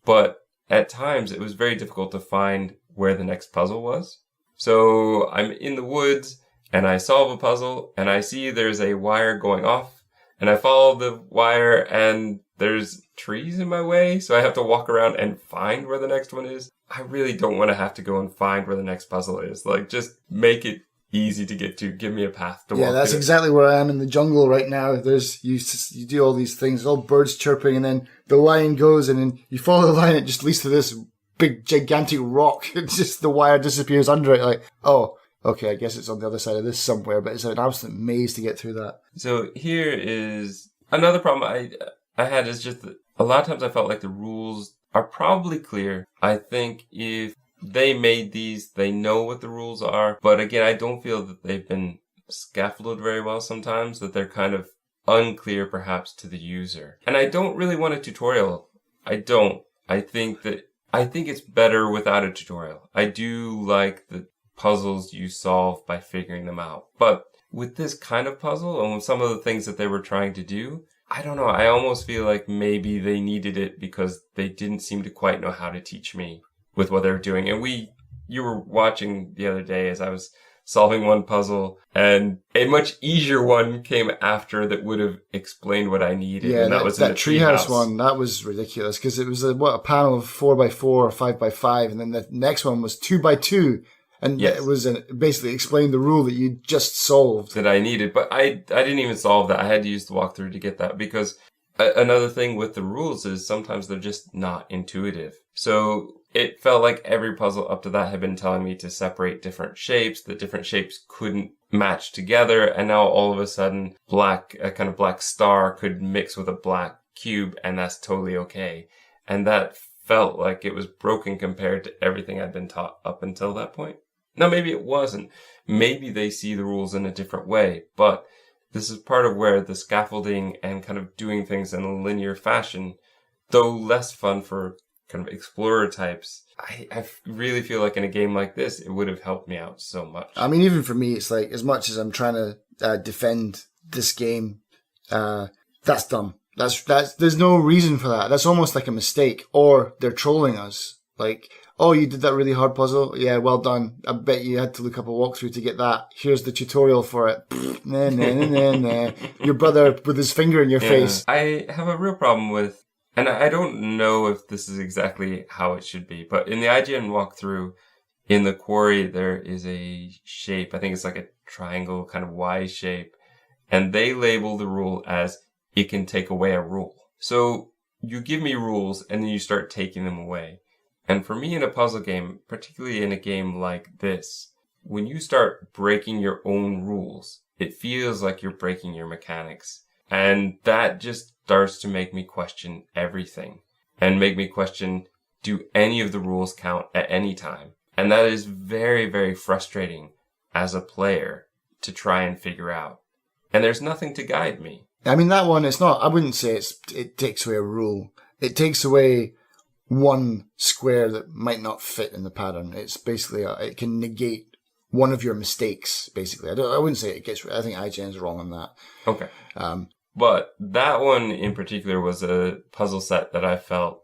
but at times it was very difficult to find where the next puzzle was. So I'm in the woods and I solve a puzzle and I see there's a wire going off, and I follow the wire and there's trees in my way. So I have to walk around and find where the next one is. I really don't want to have to go and find where the next puzzle is. Like, just make it easy to get to. Give me a path to walk. Yeah, that's exactly where I am in the jungle right now. There's you do all these things, all birds chirping, and then the line goes, and then you follow the line. It just leads to this big, gigantic rock. It's just the wire disappears under it. Like, oh, okay, I guess it's on the other side of this somewhere. But it's an absolute maze to get through that. So here is another problem I had, is just that a lot of times I felt like the rules are probably clear. I think if they made these, they know what the rules are. But again, I don't feel that they've been scaffolded very well sometimes, that they're kind of unclear perhaps to the user. And I don't really want a tutorial. I don't. I think it's better without a tutorial. I do like the puzzles you solve by figuring them out. But with this kind of puzzle and with some of the things that they were trying to do, I don't know. I almost feel like maybe they needed it because they didn't seem to quite know how to teach me with what they were doing. And you were watching the other day as I was solving one puzzle, and a much easier one came after that would have explained what I needed. Yeah, and that was that in the treehouse one. That was ridiculous because it was a panel of 4x4 or 5x5, and then the next one was 2x2. And yes. It was basically explained the rule that you just solved. That I needed. But I didn't even solve that. I had to use the walkthrough to get that, because another thing with the rules is sometimes they're just not intuitive. So it felt like every puzzle up to that had been telling me to separate different shapes, that different shapes couldn't match together. And now all of a sudden, a kind of black star could mix with a black cube, and that's totally okay. And that felt like it was broken compared to everything I'd been taught up until that point. Now, maybe it wasn't. Maybe they see the rules in a different way, but this is part of where the scaffolding and kind of doing things in a linear fashion, though less fun for kind of explorer types, I really feel like in a game like this, it would have helped me out so much. I mean, even for me, it's like, as much as I'm trying to defend this game, that's dumb. There's no reason for that. That's almost like a mistake, or they're trolling us. Like, oh, you did that really hard puzzle? Yeah, well done. I bet you had to look up a walkthrough to get that. Here's the tutorial for it. Nah, nah, nah, nah, nah. Your brother with his finger in your face. I have a real problem with, and I don't know if this is exactly how it should be, but in the IGN walkthrough, in the quarry, there is a shape. I think it's like a triangle kind of Y shape. And they label the rule as it can take away a rule. So you give me rules and then you start taking them away. And for me in a puzzle game, particularly in a game like this, when you start breaking your own rules, it feels like you're breaking your mechanics. And that just starts to make me question everything. And make me question, do any of the rules count at any time? And that is very, very frustrating as a player to try and figure out. And there's nothing to guide me. I mean, that one, it's not, I wouldn't say it takes away a rule. It takes away one square that might not fit in the pattern. It's basically, it can negate one of your mistakes, basically. I wouldn't say it gets, I think IGN's wrong on that. Okay. But that one in particular was a puzzle set that I felt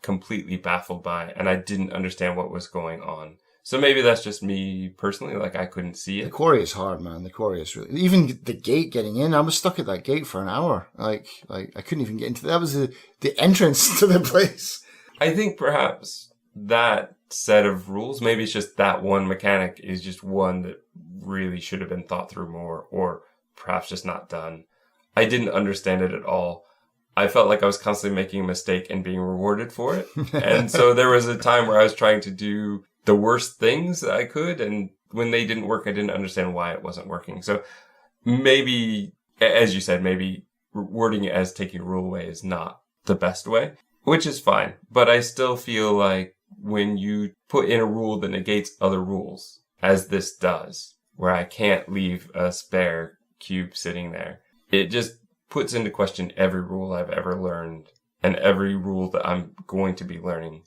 completely baffled by, and I didn't understand what was going on. So maybe that's just me personally, like I couldn't see it. The quarry is hard, man. The quarry is really, even the gate getting in, I was stuck at that gate for an hour. Like I couldn't even get into, that was the entrance to the place. I think perhaps that set of rules, maybe it's just that one mechanic is just one that really should have been thought through more, or perhaps just not done. I didn't understand it at all. I felt like I was constantly making a mistake and being rewarded for it. And so there was a time where I was trying to do the worst things that I could, and when they didn't work, I didn't understand why it wasn't working. So maybe, as you said, maybe wording it as taking a rule away is not the best way, which is fine. But I still feel like when you put in a rule that negates other rules, as this does, where I can't leave a spare cube sitting there, it just puts into question every rule I've ever learned and every rule that I'm going to be learning.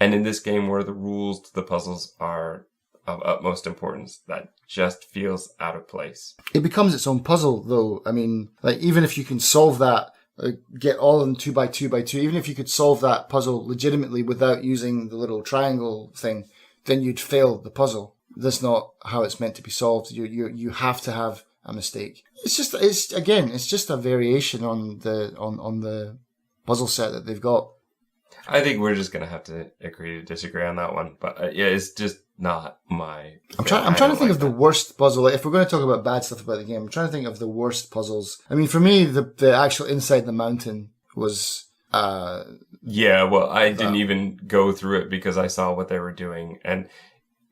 And in this game where the rules to the puzzles are of utmost importance, that just feels out of place. It becomes its own puzzle, though. I mean, like, even if you can solve that, get all of them 2 by 2 by 2, even if you could solve that puzzle legitimately without using the little triangle thing, then you'd fail the puzzle. That's not how it's meant to be solved. You have to have a mistake. It's just a variation on the puzzle set that they've got. I think we're just going to have to agree to disagree on that one. But yeah, it's just not my... I'm trying to think of the worst puzzle. Like, if we're going to talk about bad stuff about the game, I'm trying to think of the worst puzzles. I mean, for me, the actual inside the mountain was... yeah, well, I didn't even go through it because I saw what they were doing. And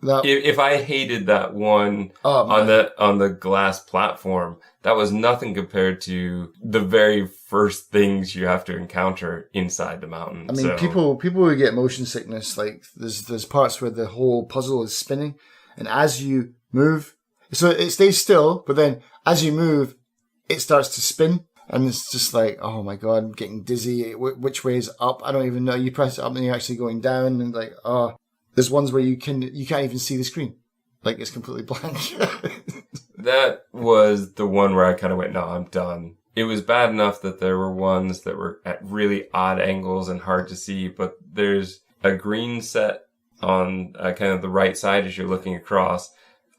if I hated that one on the glass platform, that was nothing compared to the very first things you have to encounter inside the mountain. I mean, people who get motion sickness, like there's parts where the whole puzzle is spinning, and as you move, so it stays still, but then as you move, it starts to spin. And it's just like, oh my God, I'm getting dizzy. Which way is up? I don't even know. You press it up and you're actually going down, and like, there's ones where you can't even see the screen. Like, it's completely blank. That was the one where I kind of went, no, I'm done. It was bad enough that there were ones that were at really odd angles and hard to see, but there's a green set on kind of the right side as you're looking across.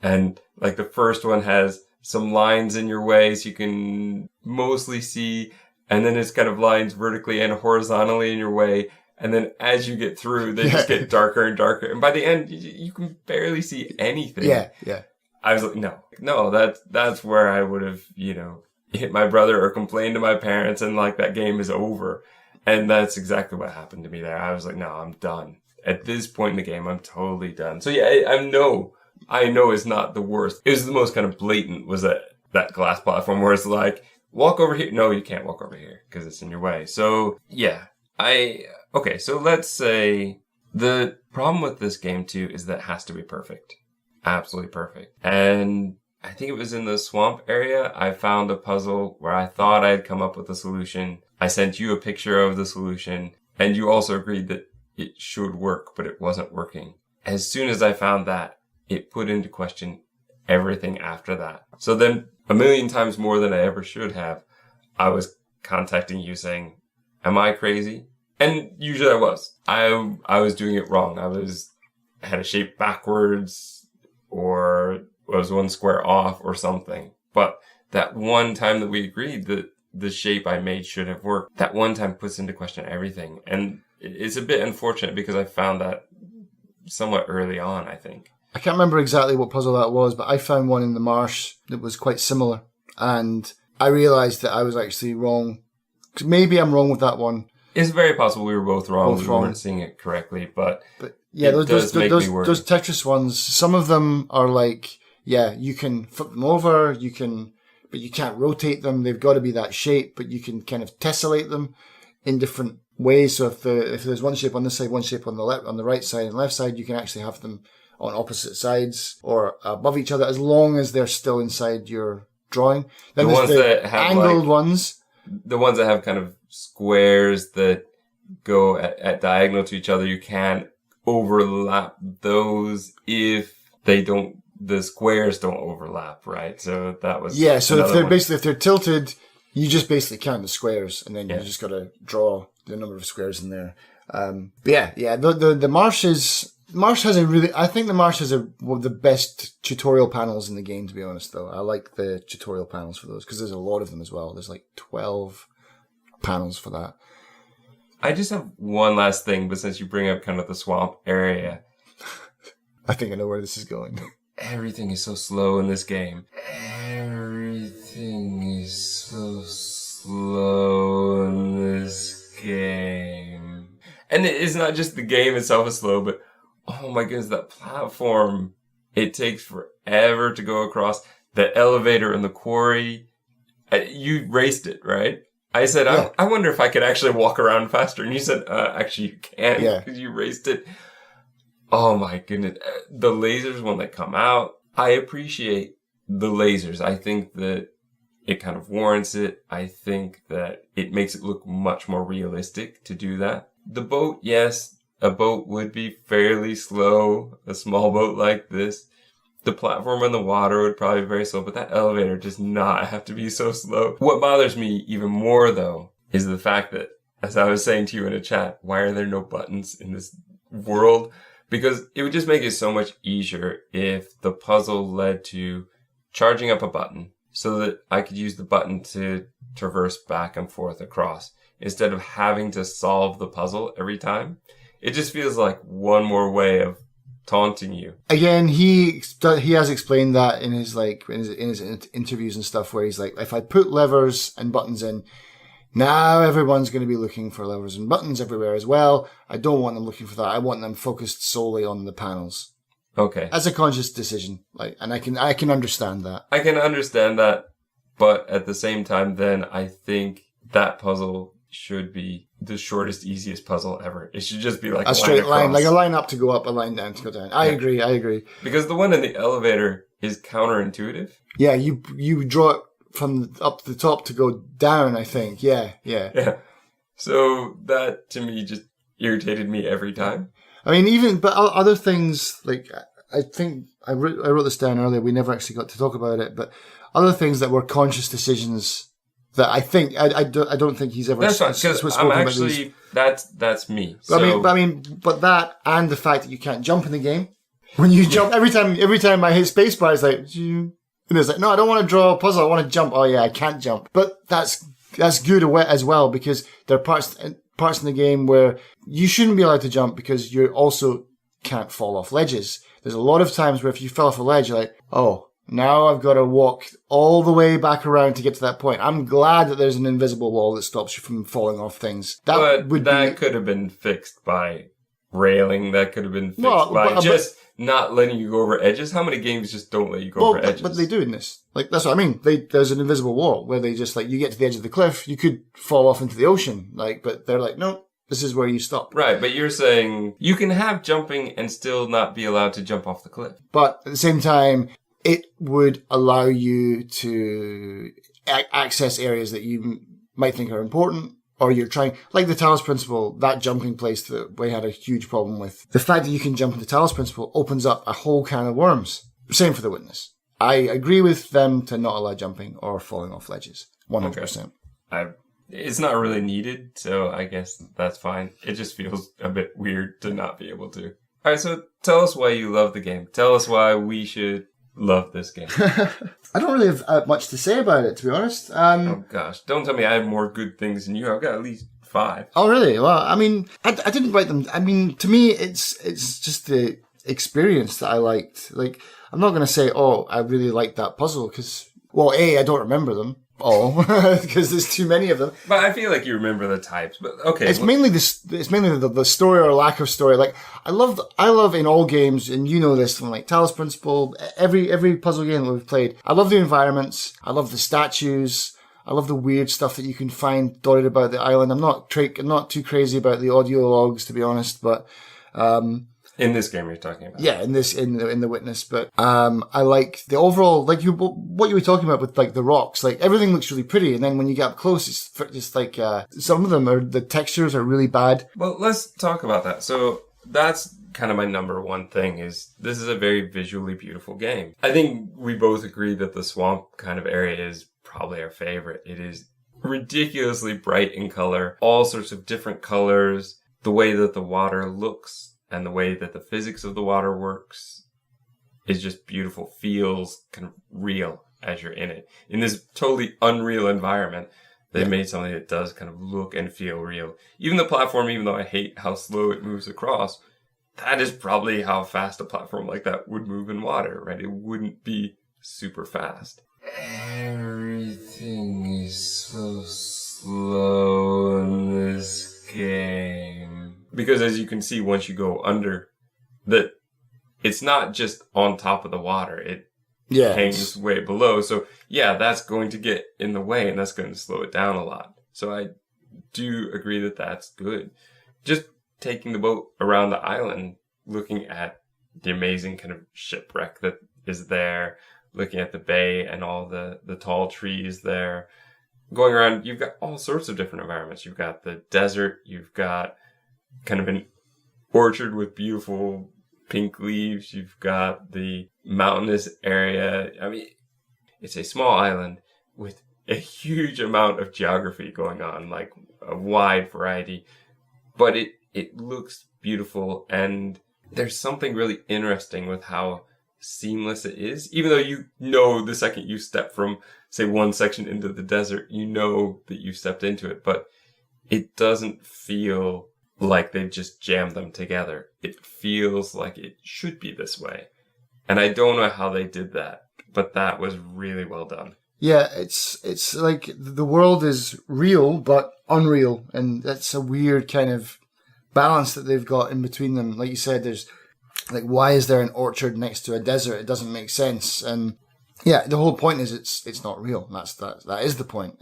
And like the first one has some lines in your way so you can mostly see. And then it's kind of lines vertically and horizontally in your way. And then as you get through, they just get darker and darker. And by the end, you can barely see anything. Yeah. I was like, no, that's where I would have, hit my brother or complained to my parents, and like that game is over. And that's exactly what happened to me there. I was like, no, I'm done. At this point in the game, I'm totally done. So yeah, I know it's not the worst. It was the most kind of blatant, was that glass platform where it's like, walk over here. No, you can't walk over here because it's in your way. So yeah, okay, so let's say the problem with this game too is that it has to be perfect. Absolutely perfect. And I think it was in the swamp area, I found a puzzle where I thought I had come up with a solution. I sent you a picture of the solution, and you also agreed that it should work, but it wasn't working. As soon as I found that, it put into question everything after that. So then, a million times more than I ever should have, I was contacting you saying, am I crazy? And usually I was. I was doing it wrong. Had a shape backwards, or was one square off or something. But that one time that we agreed that the shape I made should have worked, that one time puts into question everything. And it's a bit unfortunate because I found that somewhat early on, I think. I can't remember exactly what puzzle that was, but I found one in the marsh that was quite similar. And I realized that I was actually wrong. Maybe I'm wrong with that one. It's very possible we were both wrong. We weren't seeing it correctly, but yeah, those Tetris ones, some of them are like, yeah, you can flip them over, but you can't rotate them. They've got to be that shape, but you can kind of tessellate them in different ways. So if there's one shape on this side, one shape on the right side and left side, you can actually have them on opposite sides or above each other, as long as they're still inside your drawing. Then the ones that have angled ones. The ones that have kind of squares that go at diagonal to each other. You can't overlap those if the squares don't overlap, right? So that was so if they're tilted, you just basically count the squares, and then you just got to draw the number of squares in there. The Marsh has I think the Marsh has one of the best tutorial panels in the game, to be honest, though. I like the tutorial panels for those, because there's a lot of them as well. There's like 12 panels for that. I just have one last thing, but since you bring up kind of the swamp area. I think I know where this is going. Everything is so slow in this game. Everything is so slow in this game. And it's not just the game itself is slow, but oh my goodness, that platform, it takes forever to go across. The elevator in the quarry, you raced it, right? I said, I wonder if I could actually walk around faster. And you said, actually you can't because you raced it. Oh my goodness. The lasers, when they come out, I appreciate the lasers. I think that it kind of warrants it. I think that it makes it look much more realistic to do that. The boat, yes, a boat would be fairly slow, a small boat like this. The platform in the water would probably be very slow, but that elevator does not have to be so slow. What bothers me even more, though, is the fact that, as I was saying to you in a chat, why are there no buttons in this world? Because it would just make it so much easier if the puzzle led to charging up a button so that I could use the button to traverse back and forth across instead of having to solve the puzzle every time. It just feels like one more way of taunting you. Again, he has explained that in his interviews and stuff, where he's like, if I put levers and buttons in, now everyone's going to be looking for levers and buttons everywhere as well. I don't want them looking for that. I want them focused solely on the panels. Okay. As a conscious decision, and I can understand that. I can understand that, but at the same time, then I think that puzzle should be the shortest, easiest puzzle ever. It should just be like a straight line, like a line up to go up, a line down to go down. I agree. Because the one in the elevator is counterintuitive. Yeah, you draw it from up to the top to go down, I think. Yeah. So that, to me, just irritated me every time. I mean, but other things, like, I think, I wrote this down earlier, we never actually got to talk about it, but other things that were conscious decisions that I think, I don't think he's ever... That's fine, because I'm actually, that's me. So. But that, and the fact that you can't jump in the game. When you jump, every time I hit spacebar, it's like, and it's like, no, I don't want to draw a puzzle, I want to jump. Oh yeah, I can't jump. But that's good as well, because there are parts in the game where you shouldn't be allowed to jump because you also can't fall off ledges. There's a lot of times where if you fell off a ledge, you're like, oh, now I've got to walk all the way back around to get to that point. I'm glad that there's an invisible wall that stops you from falling off things. That could have been fixed by railing. That could have been fixed by just not letting you go over edges. How many games just don't let you go over edges? But they do in this. Like, that's what I mean. There's an invisible wall where they just, like, you get to the edge of the cliff, you could fall off into the ocean. Like, but they're like, no, this is where you stop. Right, but you're saying you can have jumping and still not be allowed to jump off the cliff. But at the same time, it would allow you to access areas that you might think are important, or you're trying, like the Talos Principle, that jumping place that we had a huge problem with. The fact that you can jump into Talos Principle opens up a whole can of worms. Same for the Witness. I agree with them to not allow jumping or falling off ledges. 100%. Okay. It's not really needed, so I guess that's fine. It just feels a bit weird to not be able to. All right, so tell us why you love the game. Tell us why we should love this game. I don't really have much to say about it, to be honest. Oh gosh, don't tell me I have more good things than you. I've got at least 5. Oh really? Well, I mean, I didn't write them. I mean, to me, it's just the experience that I liked. Like, I'm not going to say, oh, I really liked that puzzle because, well, I don't remember them all because there's too many of them. But I feel like you remember the types. But okay, it's mainly the story or lack of story. Like, I love in all games, and you know this from like Talos Principle, every puzzle game that we've played. I love the environments. I love the statues. I love the weird stuff that you can find dotted about the island. I'm not too crazy about the audio logs, to be honest, but In this game you're talking about. Yeah, in the Witness, but I like the overall, like what you were talking about with like the rocks, like everything looks really pretty, and then when you get up close, it's just like some of them the textures are really bad. Well, let's talk about that. So that's kind of my number one thing, is this is a very visually beautiful game. I think we both agree that the swamp kind of area is probably our favorite. It is ridiculously bright in color, all sorts of different colors, the way that the water looks and the way that the physics of the water works is just beautiful, feels kind of real as you're in it. In this totally unreal environment, they made something that does kind of look and feel real. Even the platform, even though I hate how slow it moves across, that is probably how fast a platform like that would move in water, right? It wouldn't be super fast. Everything is so slow in this game. Because as you can see, once you go under, that it's not just on top of the water. It hangs way below. So yeah, that's going to get in the way and that's going to slow it down a lot. So I do agree that that's good. Just taking the boat around the island, looking at the amazing kind of shipwreck that is there, looking at the bay and all the tall trees there. Going around, you've got all sorts of different environments. You've got the desert, you've got kind of an orchard with beautiful pink leaves, you've got the mountainous area. I mean, it's a small island with a huge amount of geography going on, like a wide variety, but it looks beautiful, and there's something really interesting with how seamless it is. Even though you know the second you step from, say, one section into the desert, you know that you stepped into it, but it doesn't feel like they've just jammed them together. It feels like it should be this way. And I don't know how they did that, but that was really well done. Yeah, it's like the world is real but unreal, and that's a weird kind of balance that they've got in between them. Like you said, there's like, why is there an orchard next to a desert? It doesn't make sense. And yeah, the whole point is it's not real. That is the point.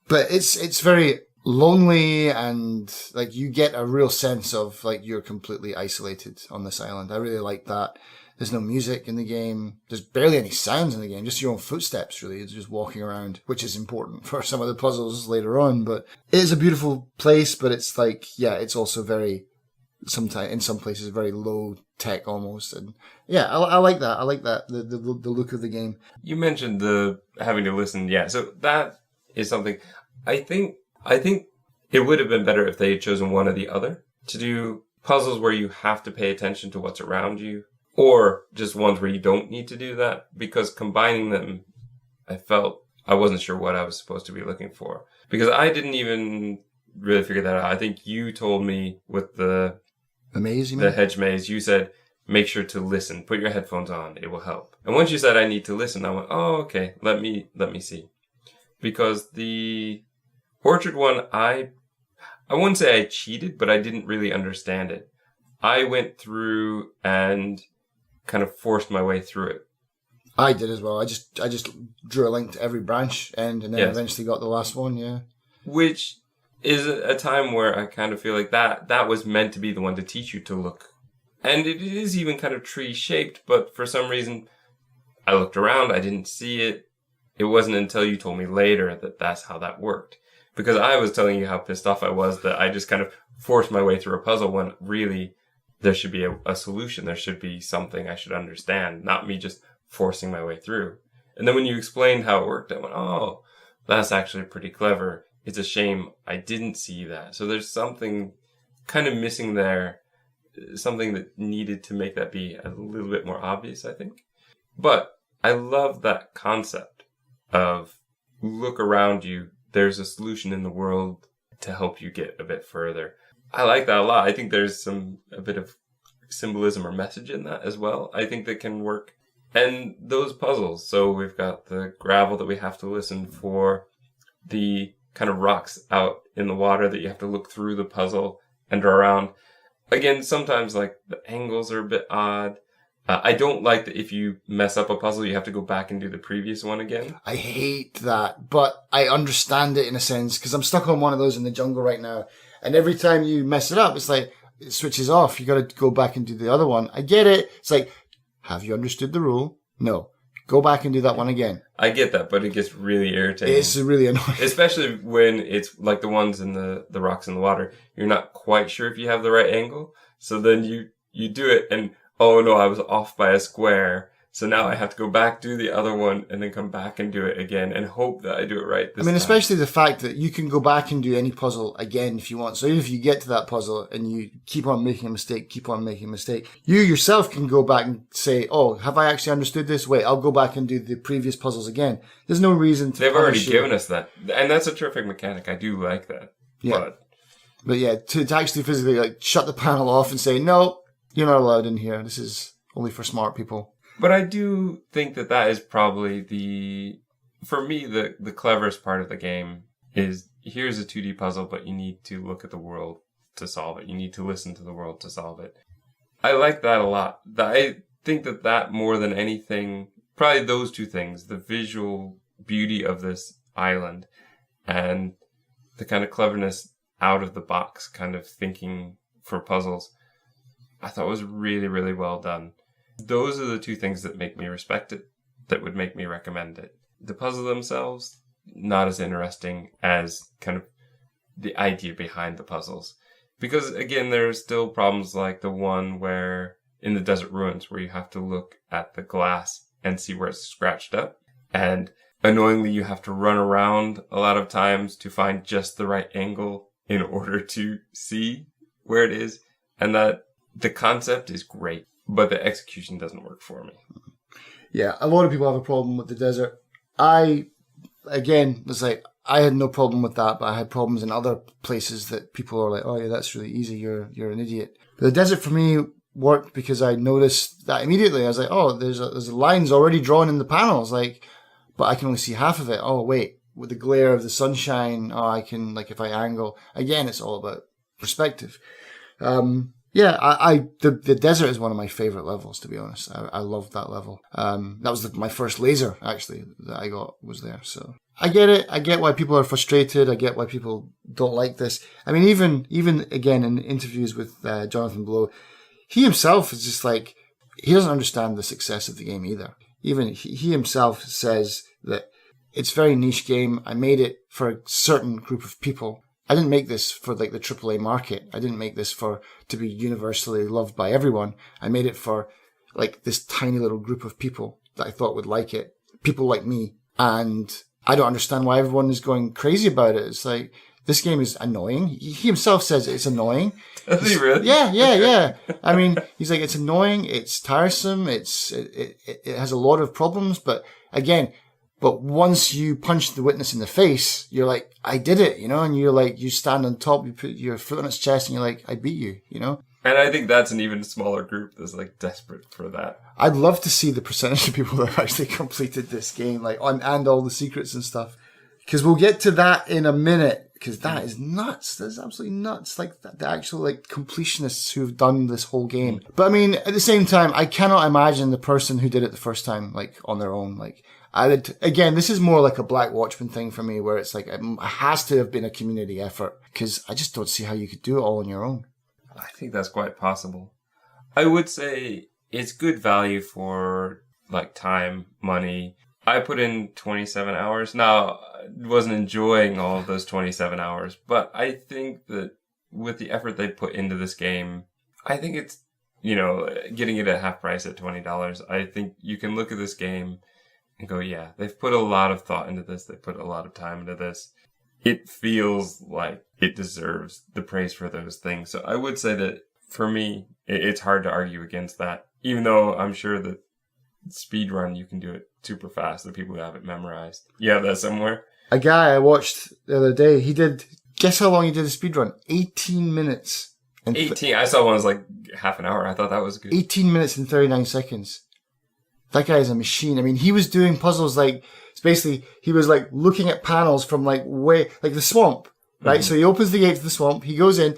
But it's very lonely, and like you get a real sense of like you're completely isolated on this island. I really like that. There's no music in the game. There's barely any sounds in the game. Just your own footsteps, really. It's just walking around, which is important for some of the puzzles later on. But it is a beautiful place, but it's like, yeah, it's also very, sometimes in some places, very low tech almost. And yeah, I like that. I like that, the look of the game. You mentioned the having to listen. Yeah, so that is something I think it would have been better if they had chosen one or the other to do puzzles where you have to pay attention to what's around you, or just ones where you don't need to do that, because combining them, I wasn't sure what I was supposed to be looking for, because I didn't even really figure that out. I think you told me with the maze, the hedge maze, you said, make sure to listen, put your headphones on, it will help. And once you said I need to listen, I went, oh, okay, let me see. Because the orchard one, I wouldn't say I cheated, but I didn't really understand it. I went through and kind of forced my way through it. I did as well. I just drew a link to every branch end, and then eventually got the last one, yeah. Which is a time where I kind of feel like that was meant to be the one to teach you to look. And it is even kind of tree-shaped, but for some reason, I looked around, I didn't see it. It wasn't until you told me later that that's how that worked. Because I was telling you how pissed off I was that I just kind of forced my way through a puzzle when really there should be a solution. There should be something I should understand, not me just forcing my way through. And then when you explained how it worked, I went, oh, that's actually pretty clever. It's a shame I didn't see that. So there's something kind of missing there, something that needed to make that be a little bit more obvious, I think. But I love that concept of look around you. There's a solution in the world to help you get a bit further. I like that a lot. I think there's a bit of symbolism or message in that as well. I think that can work. And those puzzles. So we've got the gravel that we have to listen for, the kind of rocks out in the water that you have to look through the puzzle and draw around. Again, sometimes like the angles are a bit odd. I don't like that if you mess up a puzzle, you have to go back and do the previous one again. I hate that, but I understand it in a sense, because I'm stuck on one of those in the jungle right now. And every time you mess it up, it's like, it switches off. You got to go back and do the other one. I get it. It's like, have you understood the rule? No. Go back and do that one again. I get that, but it gets really irritating. It's really annoying. Especially when it's like the ones in the rocks in the water. You're not quite sure if you have the right angle. So then you do it and, oh no, I was off by a square. So now I have to go back, do the other one, and then come back and do it again and hope that I do it right this time. Especially the fact that you can go back and do any puzzle again if you want. So even if you get to that puzzle and you keep on making a mistake, you yourself can go back and say, oh, have I actually understood this? Wait, I'll go back and do the previous puzzles again. There's no reason to. They've already given us that. And that's a terrific mechanic. I do like that. Yeah. But yeah, to actually physically like shut the panel off and say, no, you're not allowed in here. This is only for smart people. But I do think that is probably for me, the cleverest part of the game is here's a 2D puzzle, but you need to look at the world to solve it. You need to listen to the world to solve it. I like that a lot. I think that more than anything, probably those two things, the visual beauty of this island and the kind of cleverness out of the box kind of thinking for puzzles, I thought was really, really well done. Those are the two things that make me respect it, that would make me recommend it. The puzzles themselves, not as interesting as kind of the idea behind the puzzles. Because again, there are still problems like the one where in the desert ruins where you have to look at the glass and see where it's scratched up. And annoyingly, you have to run around a lot of times to find just the right angle in order to see where it is. And that the concept is great, but the execution doesn't work for me. Yeah, a lot of people have a problem with the desert. I had no problem with that, but I had problems in other places that people are like, oh yeah, that's really easy, you're an idiot. But the desert for me worked because I noticed that immediately. I was like, oh, there's lines already drawn in the panels, like, but I can only see half of it. Oh wait, with the glare of the sunshine, I can, like, if I angle, again, it's all about perspective. The desert is one of my favorite levels, to be honest. I loved that level. That was my first laser, actually, that I got was there. So I get it. I get why people are frustrated. I get why people don't like this. I mean, even again, in interviews with Jonathan Blow, he himself is just like, he doesn't understand the success of the game either. Even he himself says that it's a very niche game. I made it for a certain group of people. I didn't make this for like the AAA market. I didn't make this to be universally loved by everyone. I made it for like this tiny little group of people that I thought would like it. People like me. And I don't understand why everyone is going crazy about it. It's like, this game is annoying. He himself says it's annoying. Does he really? Yeah. I mean, he's like, it's annoying. It's tiresome. It has a lot of problems. But again, once you punch the witness in the face, you're like, I did it, and you're like, you stand on top, you put your foot on its chest and you're like, I beat you, And I think that's an even smaller group that's like desperate for that. I'd love to see the percentage of people that have actually completed this game, like, and all the secrets and stuff. Because we'll get to that in a minute, because that is nuts. That's absolutely nuts. Like, the actual, like, completionists who've done this whole game. But I mean, at the same time, I cannot imagine the person who did it the first time, like, on their own, like, again, this is more like a Black Watchman thing for me, where it's like, it has to have been a community effort, because I just don't see how you could do it all on your own. I think that's quite possible. I would say it's good value for like time, money. I put in 27 hours. Now, I wasn't enjoying all of those 27 hours, but I think that with the effort they put into this game, I think it's, getting it at half price at $20. I think you can look at this game and go, yeah, they've put a lot of thought into this. They put a lot of time into this. It feels like it deserves the praise for those things. So I would say that for me, it's hard to argue against that, even though I'm sure that speedrun, you can do it super fast. The people who have it memorized. You have that somewhere? A guy I watched the other day, guess how long he did a speedrun? 18 minutes. 18? I saw one was like half an hour. I thought that was good. 18 minutes and 39 seconds. That guy is a machine. I mean, he was doing puzzles like, it's basically, he was like looking at panels from like the swamp, right? Mm-hmm. So he opens the gate to the swamp, he goes in,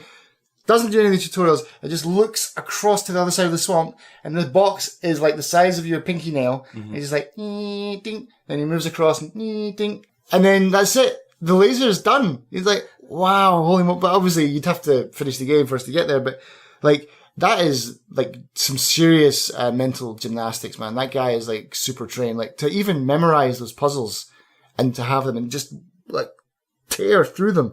doesn't do any of the tutorials, and just looks across to the other side of the swamp, and the box is like the size of your pinky nail, mm-hmm. and he's just like, ding, then he moves across, and ding, and then that's it. The laser is done. He's like, wow, holy mo-. But obviously you'd have to finish the game first to get there, but Like, that is, like, some serious mental gymnastics, man. That guy is, like, super trained. Like, to even memorize those puzzles and to have them and just, like, tear through them.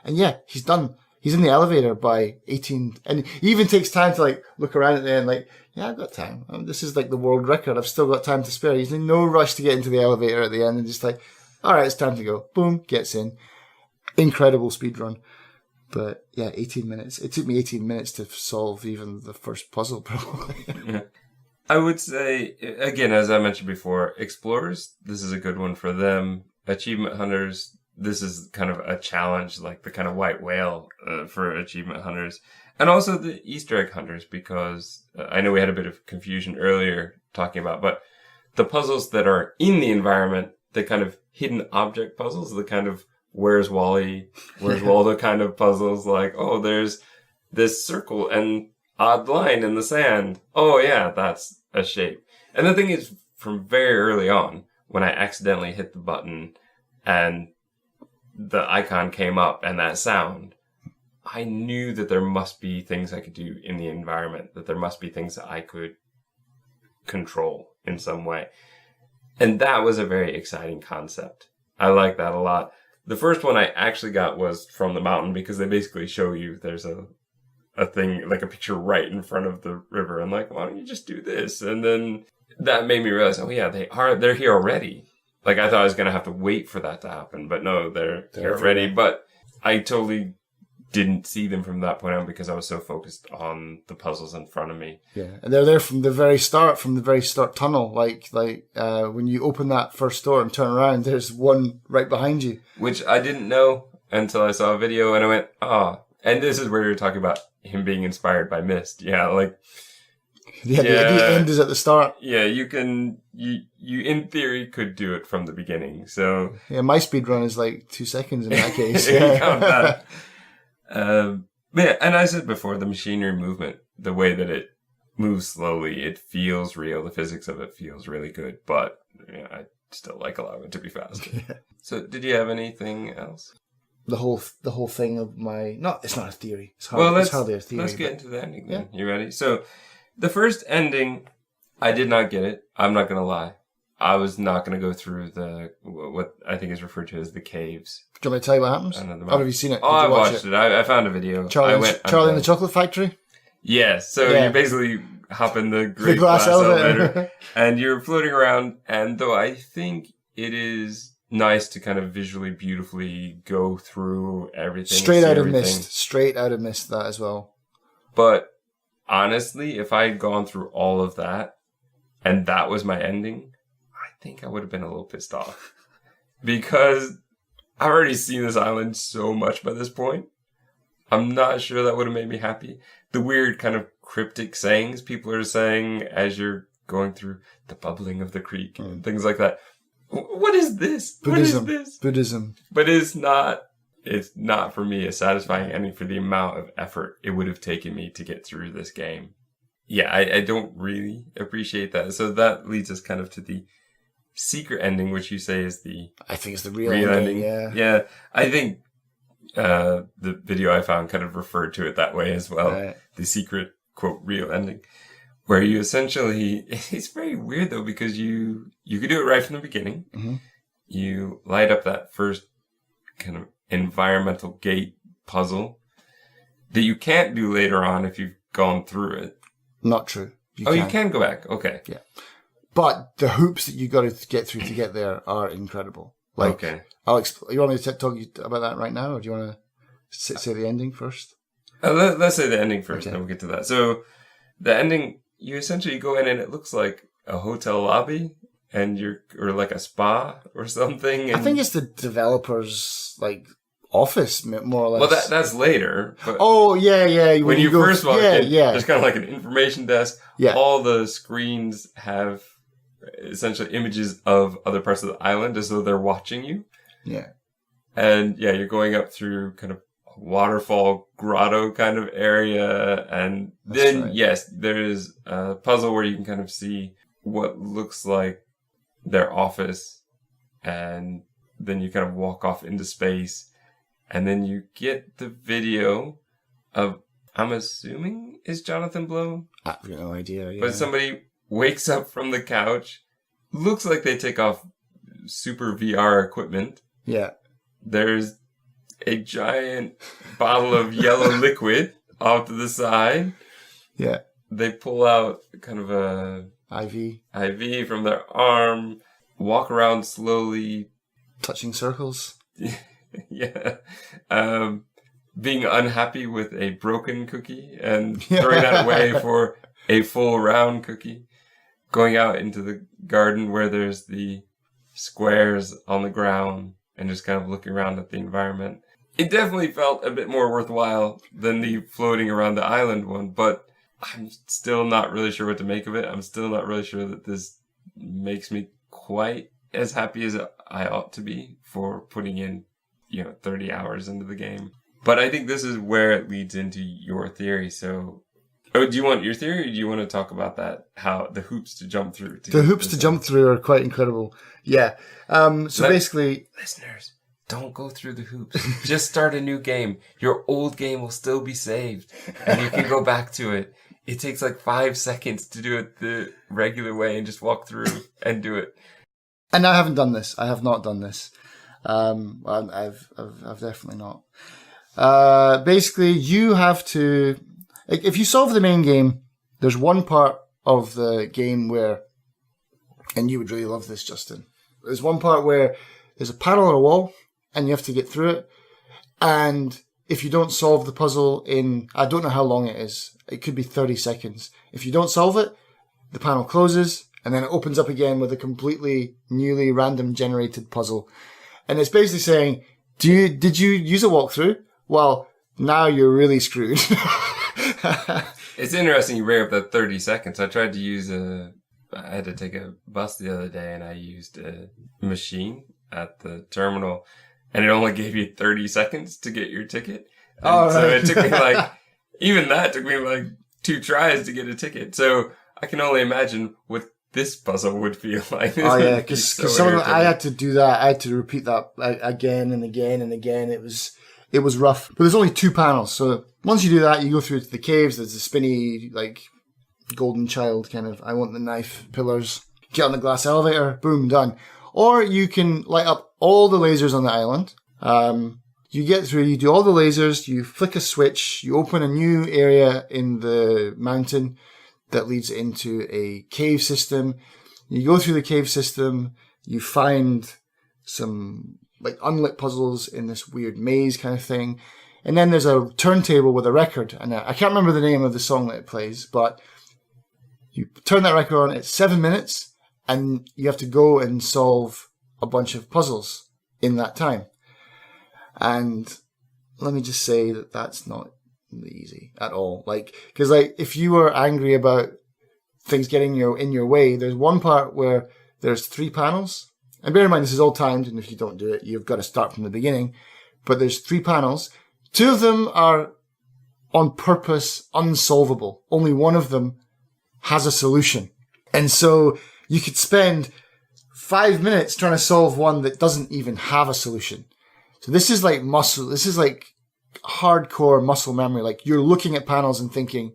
And yeah, he's done. He's in the elevator by 18. And he even takes time to, like, look around at the end, like, yeah, I've got time. This is, like, the world record. I've still got time to spare. He's in no rush to get into the elevator at the end and just like, all right, it's time to go. Boom, gets in. Incredible speedrun. But yeah, 18 minutes. It took me 18 minutes to solve even the first puzzle, probably. Yeah. I would say, again, as I mentioned before, explorers, this is a good one for them. Achievement hunters, this is kind of a challenge, like the kind of white whale for achievement hunters. And also the Easter egg hunters, because I know we had a bit of confusion earlier talking about, but the puzzles that are in the environment, the kind of hidden object puzzles, the kind of Where's Wally? Where's Waldo kind of puzzles, like, oh, there's this circle and odd line in the sand. Oh, yeah, that's a shape. And the thing is, from very early on, when I accidentally hit the button and the icon came up and that sound, I knew that there must be things I could do in the environment, that there must be things that I could control in some way. And that was a very exciting concept. I like that a lot. The first one I actually got was from the mountain, because they basically show you there's a thing, like a picture right in front of the river. And like, why don't you just do this? And then that made me realize, oh yeah, they're here already. Like, I thought I was going to have to wait for that to happen, but no, they're here already. But I totally didn't see them from that point on because I was so focused on the puzzles in front of me. Yeah, and they're there from the very start tunnel. Like when you open that first door and turn around, there's one right behind you. Which I didn't know until I saw a video and I went, ah. And this is where you're talking about him being inspired by Myst. Yeah, like... Yeah, the end is at the start. Yeah, you in theory could do it from the beginning, so... Yeah, my speedrun is like 2 seconds in that case. Count that. Yeah, and I said before, the machinery movement, the way that it moves slowly, it feels real. The physics of it feels really good, but yeah, I still like allowing it to be fast. Yeah. So, did you have anything else? The whole thing of it's not a theory. It's hardly a theory. Let's get into the ending then. Yeah. You ready? So, the first ending, I did not get it. I'm not going to lie. I was not going to go through what I think is referred to as the caves. Do you want me to tell you what happens? Have you seen it? Oh, I watched it. I found a video. Charlie in the Chocolate Factory? Yeah, so you basically hop in the great glass elevator and you're floating around. And though I think it is nice to kind of visually, beautifully go through everything. Straight out of Myst, that as well. But honestly, if I had gone through all of that and that was my ending, I think I would have been a little pissed off. Because I've already seen this island so much by this point. I'm not sure that would have made me happy. The weird kind of cryptic sayings people are saying as you're going through the bubbling of the creek and things like that. What is this? Buddhism. What is this? Buddhism. But it's not for me a satisfying ending for the amount of effort it would have taken me to get through this game. Yeah, I don't really appreciate that. So that leads us kind of to the secret ending, which you say is I think it's the real ending. Yeah, I think the video I found kind of referred to it that way as well. Right. The secret, quote, real ending. Where you essentially... It's very weird, though, because you could do it right from the beginning. Mm-hmm. You light up that first kind of environmental gate puzzle that you can't do later on if you've gone through it. Not true. You can go back. Okay. Yeah. But the hoops that you got to get through to get there are incredible. Like, okay. You want me to talk about that right now, or do you want to say the ending first? Let's say the ending first, and then we'll get to that. So, the ending, you essentially go in and it looks like a hotel lobby, or like a spa or something. I think it's the developer's office, more or less. Well, that's later. But yeah. When you first walk in, there's kind of like an information desk. Yeah. All the screens have essentially images of other parts of the island as though they're watching you. Yeah. And you're going up through kind of a waterfall grotto kind of area. And then, yes, there is a puzzle where you can kind of see what looks like their office. And then you kind of walk off into space. And then you get the video of, I'm assuming is Jonathan Blow. I have no idea. Yeah. But somebody wakes up from the couch. Looks like they take off super VR equipment. Yeah. There's a giant bottle of yellow liquid off to the side. Yeah. They pull out kind of a IV from their arm, walk around slowly. Touching circles. Yeah. Being unhappy with a broken cookie and throwing that away for a full round cookie. Going out into the garden where there's the squares on the ground and just kind of looking around at the environment. It definitely felt a bit more worthwhile than the floating around the island one, but I'm still not really sure what to make of it. I'm still not really sure that this makes me quite as happy as I ought to be for putting in, 30 hours into the game. But I think this is where it leads into your theory. So, do you want your theory, or do you want to talk about that? How the hoops to jump through? The hoops to jump through are quite incredible. Yeah. Basically, listeners, don't go through the hoops. Just start a new game. Your old game will still be saved, and you can go back to it. It takes like 5 seconds to do it the regular way and just walk through and do it. And I haven't done this. I have not done this. I've definitely not. Basically, you have to, if you solve the main game, there's one part of the game where, and you would really love this, Justin. There's one part where there's a panel on a wall and you have to get through it. And if you don't solve the puzzle in, I don't know how long it is. It could be 30 seconds. If you don't solve it, the panel closes and then it opens up again with a completely newly random generated puzzle. And it's basically saying, did you use a walkthrough? Well, now you're really screwed. It's interesting you bring up that 30 seconds. I tried to use I had to take a bus the other day and I used a machine at the terminal and it only gave you 30 seconds to get your ticket. And so it took me even that took me 2 tries to get a ticket. So I can only imagine what this puzzle would feel like. Oh yeah, because some of them, I had to do that. I had to repeat that again and again and again. It was rough. But there's only 2 panels. So once you do that, you go through to the caves. There's a spinny, golden child kind of, I want the knife pillars. Get on the glass elevator. Boom, done. Or you can light up all the lasers on the island. You get through, you do all the lasers, you flick a switch, you open a new area in the mountain that leads into a cave system. You go through the cave system, you find some unlit puzzles in this weird maze kind of thing. And then there's a turntable with a record. And I can't remember the name of the song that it plays, but you turn that record on, it's 7 minutes, and you have to go and solve a bunch of puzzles in that time. And let me just say that that's not easy at all. Because if you were angry about things getting in your way, there's one part where there's 3 panels. And bear in mind, this is all timed, and if you don't do it, you've got to start from the beginning. But there's 3 panels. 2 of them are on purpose unsolvable. Only one of them has a solution. And so you could spend 5 minutes trying to solve one that doesn't even have a solution. So this is like muscle. This is like hardcore muscle memory. You're looking at panels and thinking,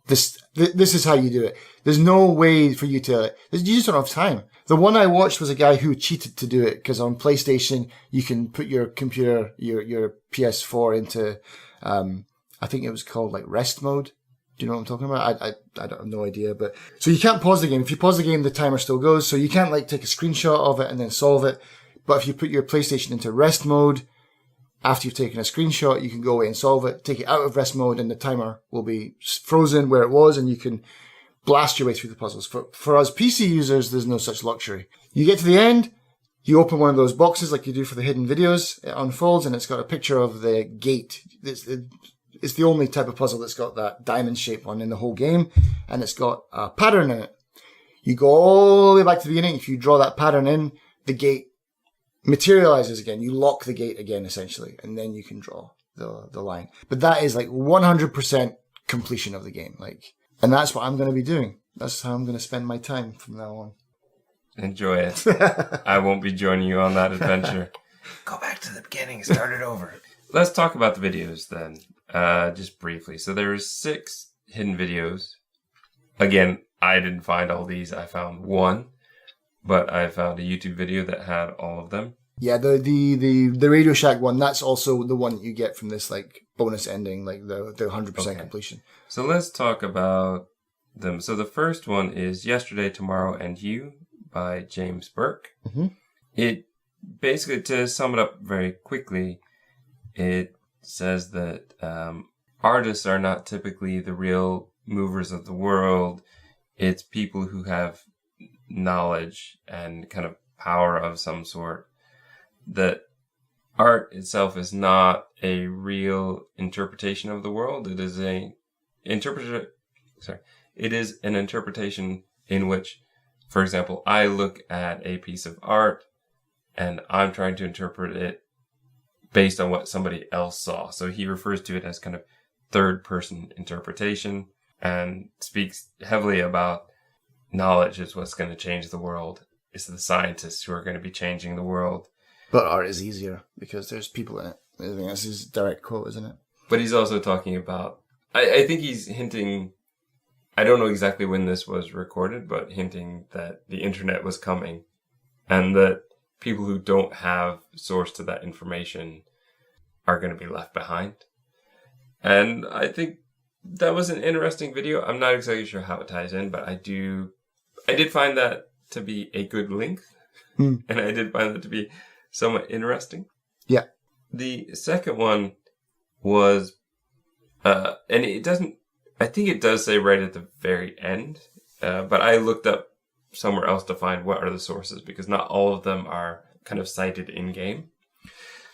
this is how you do it. There's no way for you to, you just don't have time. The one I watched was a guy who cheated to do it because on PlayStation, you can put your computer, your PS4 into, I think it was called rest mode. Do you know what I'm talking about? I don't have no idea, but so you can't pause the game. If you pause the game, the timer still goes. So you can't take a screenshot of it and then solve it. But if you put your PlayStation into rest mode, after you've taken a screenshot, you can go away and solve it, take it out of rest mode, and the timer will be frozen where it was, and you can blast your way through the puzzles. For us PC users, there's no such luxury. You get to the end, you open one of those boxes like you do for the hidden videos, it unfolds, and it's got a picture of the gate. It's the only type of puzzle that's got that diamond-shaped one in the whole game, and it's got a pattern in it. You go all the way back to the beginning. If you draw that pattern in, the gate materializes again. You lock the gate again, essentially, and then you can draw the line. But that is 100% completion of the game. And that's what I'm going to be doing. That's how I'm going to spend my time from now on. Enjoy it. I won't be joining you on that adventure. Go back to the beginning. Start it over. let's talk about the videos then, just briefly. So there's 6 hidden videos. Again, I didn't find all these. I found one, but I found a YouTube video that had all of them. Yeah, the Radio Shack one, that's also the one that you get from this like bonus ending, like the 100% completion. So let's talk about them. So the first one is Yesterday, Tomorrow, and You by James Burke. Mm-hmm. It basically, to sum it up very quickly, it says that artists are not typically the real movers of the world. It's people who have knowledge and kind of power of some sort. That art itself is not a real interpretation of the world. It is an interpretation in which, for example, I look at a piece of art and I'm trying to interpret it based on what somebody else saw. So he refers to it as kind of third-person interpretation and speaks heavily about knowledge is what's going to change the world. It's the scientists who are going to be changing the world. But art is easier because there's people in it. I think that's his direct quote, isn't it? But he's also talking about, I think he's hinting, I don't know exactly when this was recorded, but hinting that the internet was coming and that people who don't have source to that information are going to be left behind. And I think that was an interesting video. I'm not exactly sure how it ties in, but I did find that to be a good length. And I did find that to be somewhat interesting. Yeah. The second one was, and it doesn't, I think it does say right at the very end, but I looked up somewhere else to find what are the sources because not all of them are kind of cited in game.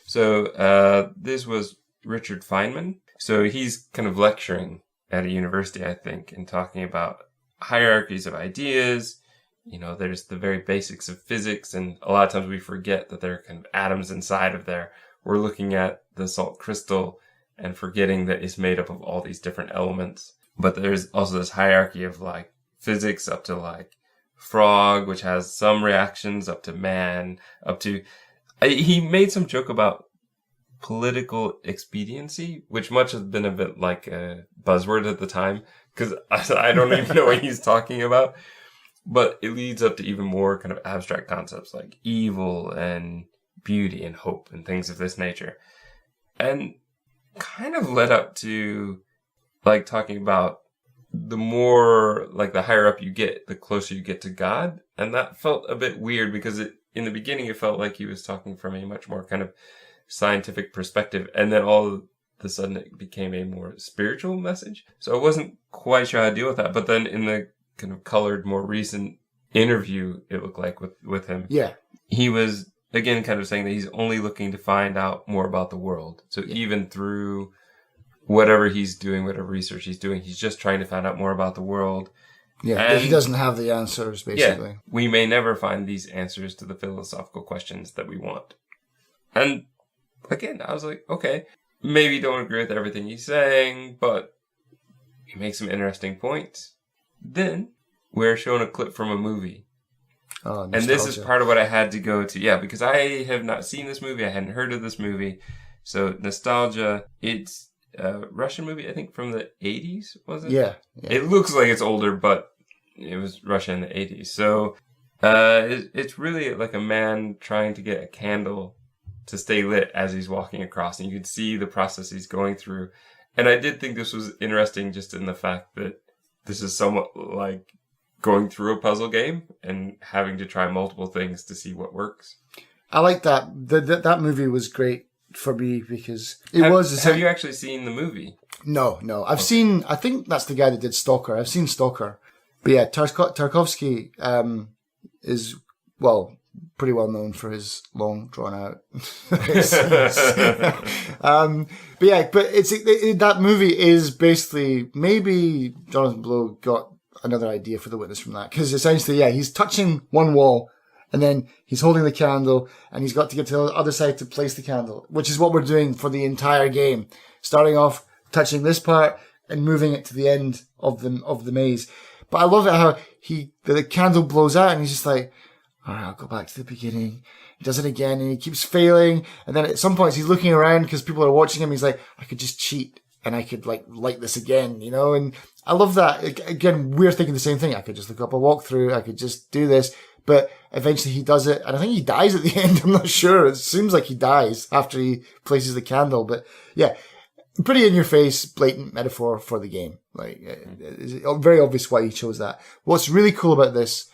So this was Richard Feynman. So he's kind of lecturing at a university, I think, and talking about hierarchies of ideas. You know, there's the very basics of physics, and a lot of times we forget that there are kind of atoms inside of there. We're looking at the salt crystal and forgetting that it's made up of all these different elements. But there's also this hierarchy of like physics up to like frog, which has some reactions, up to man, up to... he made some joke about political expediency, which much has been a bit like a buzzword at the time, because I don't even know what he's talking about. But it leads up to even more kind of abstract concepts like evil and beauty and hope and things of this nature. And kind of led up to like talking about the more, like the higher up you get, the closer you get to God. And that felt a bit weird because in the beginning it felt like he was talking from a much more kind of scientific perspective. And then all of a sudden it became a more spiritual message. So I wasn't quite sure how to deal with that. But then in the kind of colored, more recent interview, it looked like with him. Yeah. He was, again, kind of saying that he's only looking to find out more about the world. So even through whatever he's doing, whatever research he's doing, he's just trying to find out more about the world. Yeah, and he doesn't have the answers, basically. Yeah, we may never find these answers to the philosophical questions that we want. And again, I was like, okay, maybe don't agree with everything he's saying, but he makes some interesting points. Then we're shown a clip from a movie. Oh, and this is part of what I had to go to. Yeah, because I have not seen this movie. I hadn't heard of this movie. So nostalgia, it's a Russian movie, I think from the 80s, was it? Yeah. It looks like it's older, but it was Russia in the 80s. So it's really like a man trying to get a candle to stay lit as he's walking across. And you can see the process he's going through. And I did think this was interesting just in the fact that this is somewhat like going through a puzzle game and having to try multiple things to see what works. I like that. That movie was great for me because Have you actually seen the movie? No. I've seen, I think that's the guy that did Stalker. I've seen Stalker. But yeah, Tarkovsky is, well, pretty well known for his long, drawn out. But that movie is basically, maybe Jonathan Blow got another idea for The Witness from that. Because essentially, yeah, he's touching one wall and then he's holding the candle and he's got to get to the other side to place the candle, which is what we're doing for the entire game. Starting off touching this part and moving it to the end of the maze. But I love it how the candle blows out and he's just like, all right, I'll go back to the beginning. He does it again and he keeps failing. And then at some points he's looking around because people are watching him. He's like, I could just cheat and I could like this again, you know? And I love that. Again, we're thinking the same thing. I could just look up a walkthrough. I could just do this. But eventually he does it. And I think he dies at the end. I'm not sure. It seems like he dies after he places the candle. But yeah, pretty in your face, blatant metaphor for the game. Like, it's very obvious why he chose that. What's really cool about this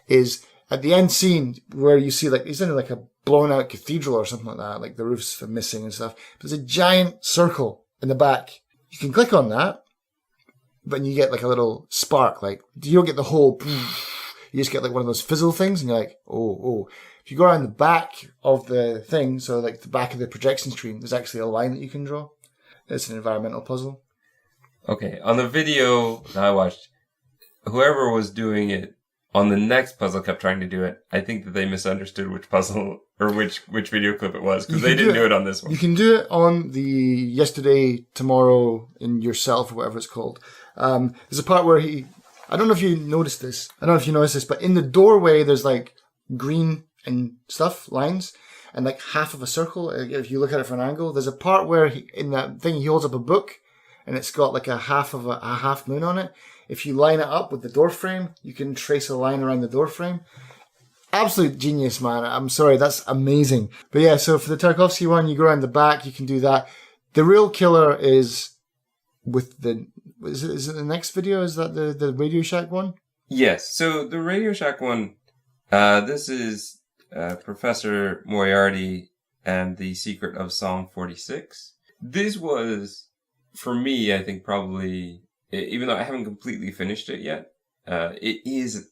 is at the end scene where you see like, he's in like a blown out cathedral or something like that. Like the roof's missing and stuff. There's a giant circle in the back. You can click on that, but you get like a little spark. Like, you don't get the whole, you just get like one of those fizzle things and you're like, oh. If you go around the back of the thing, so like the back of the projection screen, there's actually a line that you can draw. It's an environmental puzzle. Okay, on the video that I watched, whoever was doing it on the next puzzle kept trying to do it. I think that they misunderstood which puzzle or which video clip it was because they didn't do it on this one. You can do it on the yesterday, tomorrow, in yourself, or whatever it's called. There's a part where I don't know if you noticed this. I don't know if you noticed this, but in the doorway, there's like green and stuff, lines, and like half of a circle. If you look at it from an angle, there's a part where in that thing, he holds up a book and it's got like a half moon on it. If you line it up with the door frame, you can trace a line around the door frame. Absolute genius, man. I'm sorry, that's amazing. But yeah, so for the Tarkovsky one, you go around the back, you can do that. The real killer is with is it the next video? Is that the Radio Shack one? Yes. So the Radio Shack one, this is Professor Moriarty and the Secret of Psalm 46. This was, for me, I think probably, even though I haven't completely finished it yet, it is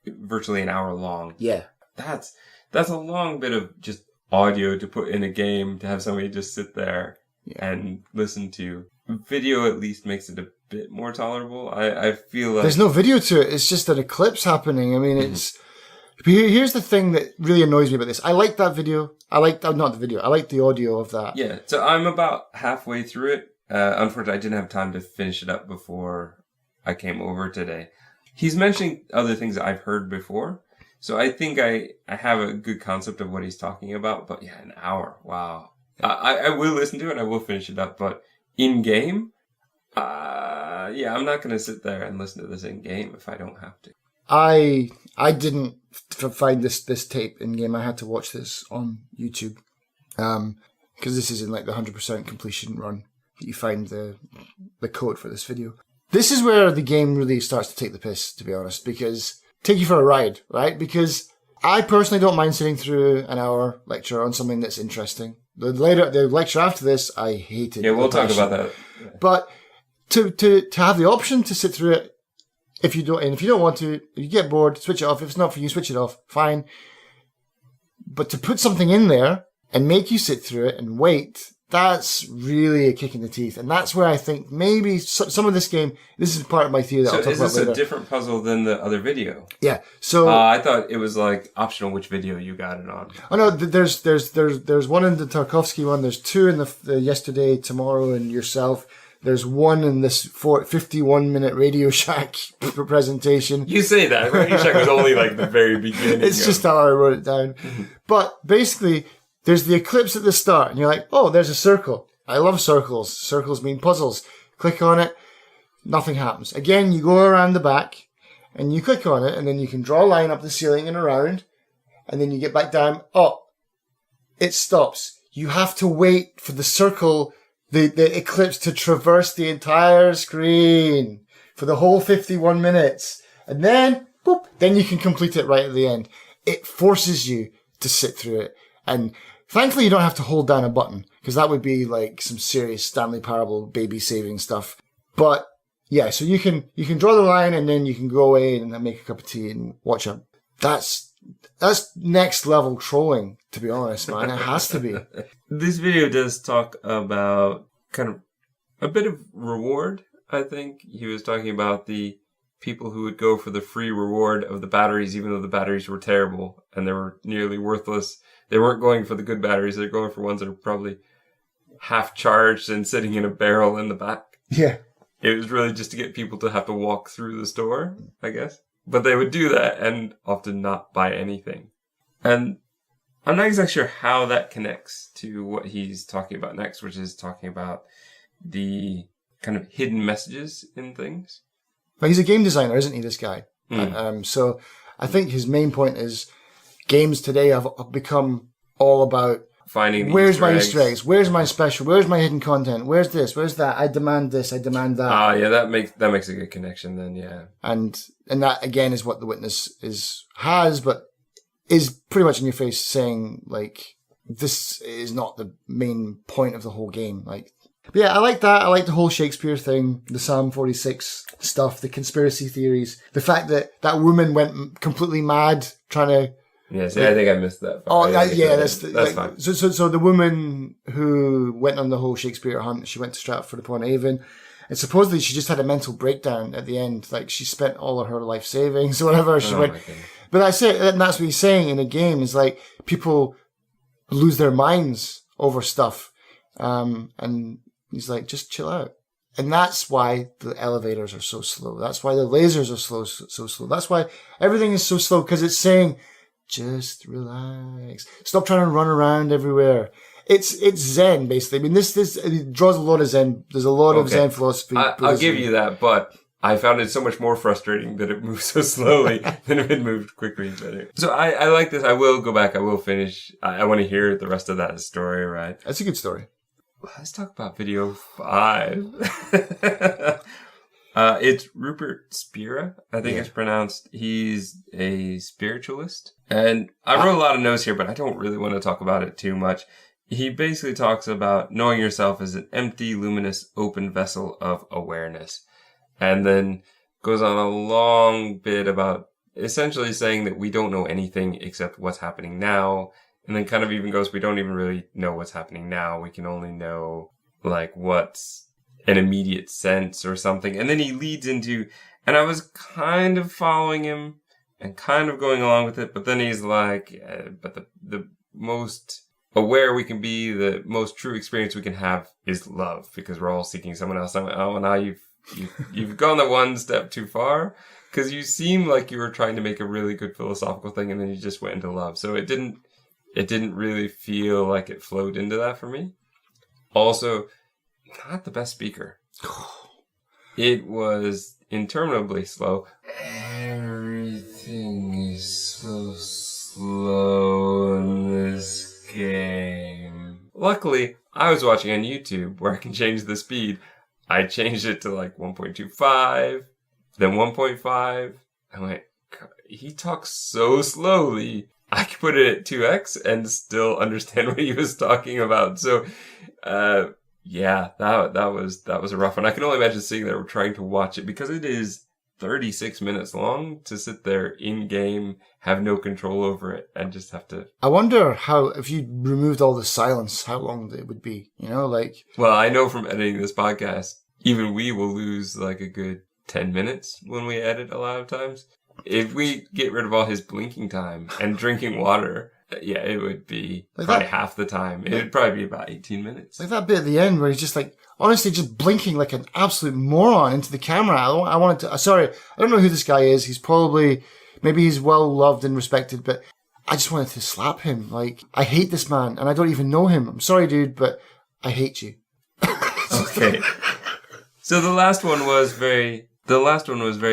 virtually an hour long. Yeah. That's a long bit of just audio to put in a game to have somebody just sit there and listen to. Video at least makes it a bit more tolerable. I feel like there's no video to it. It's just an eclipse happening. I mean, it's here's the thing that really annoys me about this. I like that video. I like not the video. I like the audio of that. Yeah. So I'm about halfway through it. Unfortunately, I didn't have time to finish it up before I came over today. He's mentioning other things that I've heard before. So I think I have a good concept of what he's talking about. But yeah, an hour. Wow. I will listen to it. I will finish it up. But in game, I'm not going to sit there and listen to this in game if I don't have to. I didn't find this tape in game. I had to watch this on YouTube. Because this is in like the 100% completion run. You find the code for this video. This is where the game really starts to take the piss, to be honest, because take you for a ride, right? Because I personally don't mind sitting through an hour lecture on something that's interesting. The lecture after this, I hated. Yeah, we'll talk about that. Yeah. But to have the option to sit through it, if you don't want to, if you get bored, switch it off. If it's not for you, switch it off. Fine. But to put something in there and make you sit through it and wait, that's really a kick in the teeth. And that's where I think maybe some of this game, this is part of my theory that I'll talk about later. So is this a different puzzle than the other video? Yeah. So I thought it was like optional which video you got it on. Oh no, there's one in the Tarkovsky one. There's two in the Yesterday, Tomorrow, and Yourself. There's one in this 51-minute Radio Shack presentation. You say that. Radio Shack was only like the very beginning. It's just how I wrote it down. But basically, there's the eclipse at the start, and you're like, oh, there's a circle. I love circles. Circles mean puzzles. Click on it. Nothing happens. Again, you go around the back, and you click on it, and then you can draw a line up the ceiling and around, and then you get back down. Oh, it stops. You have to wait for the circle, the eclipse to traverse the entire screen for the whole 51 minutes. And then, boop, then you can complete it right at the end. It forces you to sit through it. And thankfully you don't have to hold down a button, because that would be like some serious Stanley Parable baby saving stuff. But yeah, so you can draw the line and then you can go away and make a cup of tea and watch it. That's next level trolling, to be honest, man. It has to be. This video does talk about kind of a bit of reward, I think. He was talking about the people who would go for the free reward of the batteries, even though the batteries were terrible and they were nearly worthless. They weren't going for the good batteries. They're going for ones that are probably half charged and sitting in a barrel in the back. Yeah. It was really just to get people to have to walk through the store, I guess. But they would do that and often not buy anything. And I'm not exactly sure how that connects to what he's talking about next, which is talking about the kind of hidden messages in things. But he's a game designer, isn't he, this guy? So I think his main point is games today have become all about finding where's my Easter eggs, where's my special, where's my hidden content, where's this, where's that, I demand this, I demand that. Ah, yeah, that makes a good connection then, yeah. And that again is what The Witness has, but is pretty much in your face saying, like, this is not the main point of the whole game. Like, but yeah, I like that. I like the whole Shakespeare thing, the Psalm 46 stuff, the conspiracy theories, the fact that that woman went completely mad trying to. Yes, I think I missed that. That's fine. So the woman who went on the whole Shakespeare hunt, she went to Stratford-upon-Avon, and supposedly she just had a mental breakdown at the end. Like, she spent all of her life savings or whatever. She went. But that's it, and that's what he's saying in a game, is like, people lose their minds over stuff. And he's like, just chill out. And that's why the elevators are so slow. That's why the lasers are so slow. That's why everything is so slow, because it's saying, just relax. Stop trying to run around everywhere. It's Zen, basically. I mean, this it draws a lot of Zen. There's a lot of Zen philosophy. I'll give you that, but I found it so much more frustrating that it moved so slowly than if it moved quickly. So I like this. I will go back. I will finish. I want to hear the rest of that story, right? That's a good story. Let's talk about video 5. It's Rupert Spira, I think it's pronounced. He's a spiritualist. And I wrote a lot of notes here, but I don't really want to talk about it too much. He basically talks about knowing yourself as an empty, luminous, open vessel of awareness. And then goes on a long bit about essentially saying that we don't know anything except what's happening now. And then kind of even goes, we don't even really know what's happening now. We can only know, like, what's an immediate sense or something. And then he leads into, and I was kind of following him and kind of going along with it, but then he's like, but the most aware we can be, the most true experience we can have is love, because we're all seeking someone else. I'm like, oh, now you've gone the one step too far, because you seem like you were trying to make a really good philosophical thing, and then you just went into love. So it didn't really feel like it flowed into that for me. Also, not the best speaker. It was interminably slow. Everything is so slow in this game. Luckily, I was watching on YouTube where I can change the speed. I changed it to like 1.25, then 1.5. I went, he talks so slowly. I could put it at 2x and still understand what he was talking about. So, yeah, that was a rough one. I can only imagine sitting there trying to watch it, because it is 36 minutes long, to sit there in game, have no control over it, and just have to. I wonder how, if you removed all the silence, how long it would be. You know, like. Well, I know from editing this podcast, even we will lose like a good 10 minutes when we edit a lot of times. If we get rid of all his blinking time and drinking water, yeah, it would be like probably half the time. It would probably be about 18 minutes. Like that bit at the end where he's just like, honestly, just blinking like an absolute moron into the camera. I wanted to, sorry, I don't know who this guy is. Maybe he's well loved and respected, but I just wanted to slap him. Like, I hate this man and I don't even know him. I'm sorry, dude, but I hate you. Okay. So the last one was very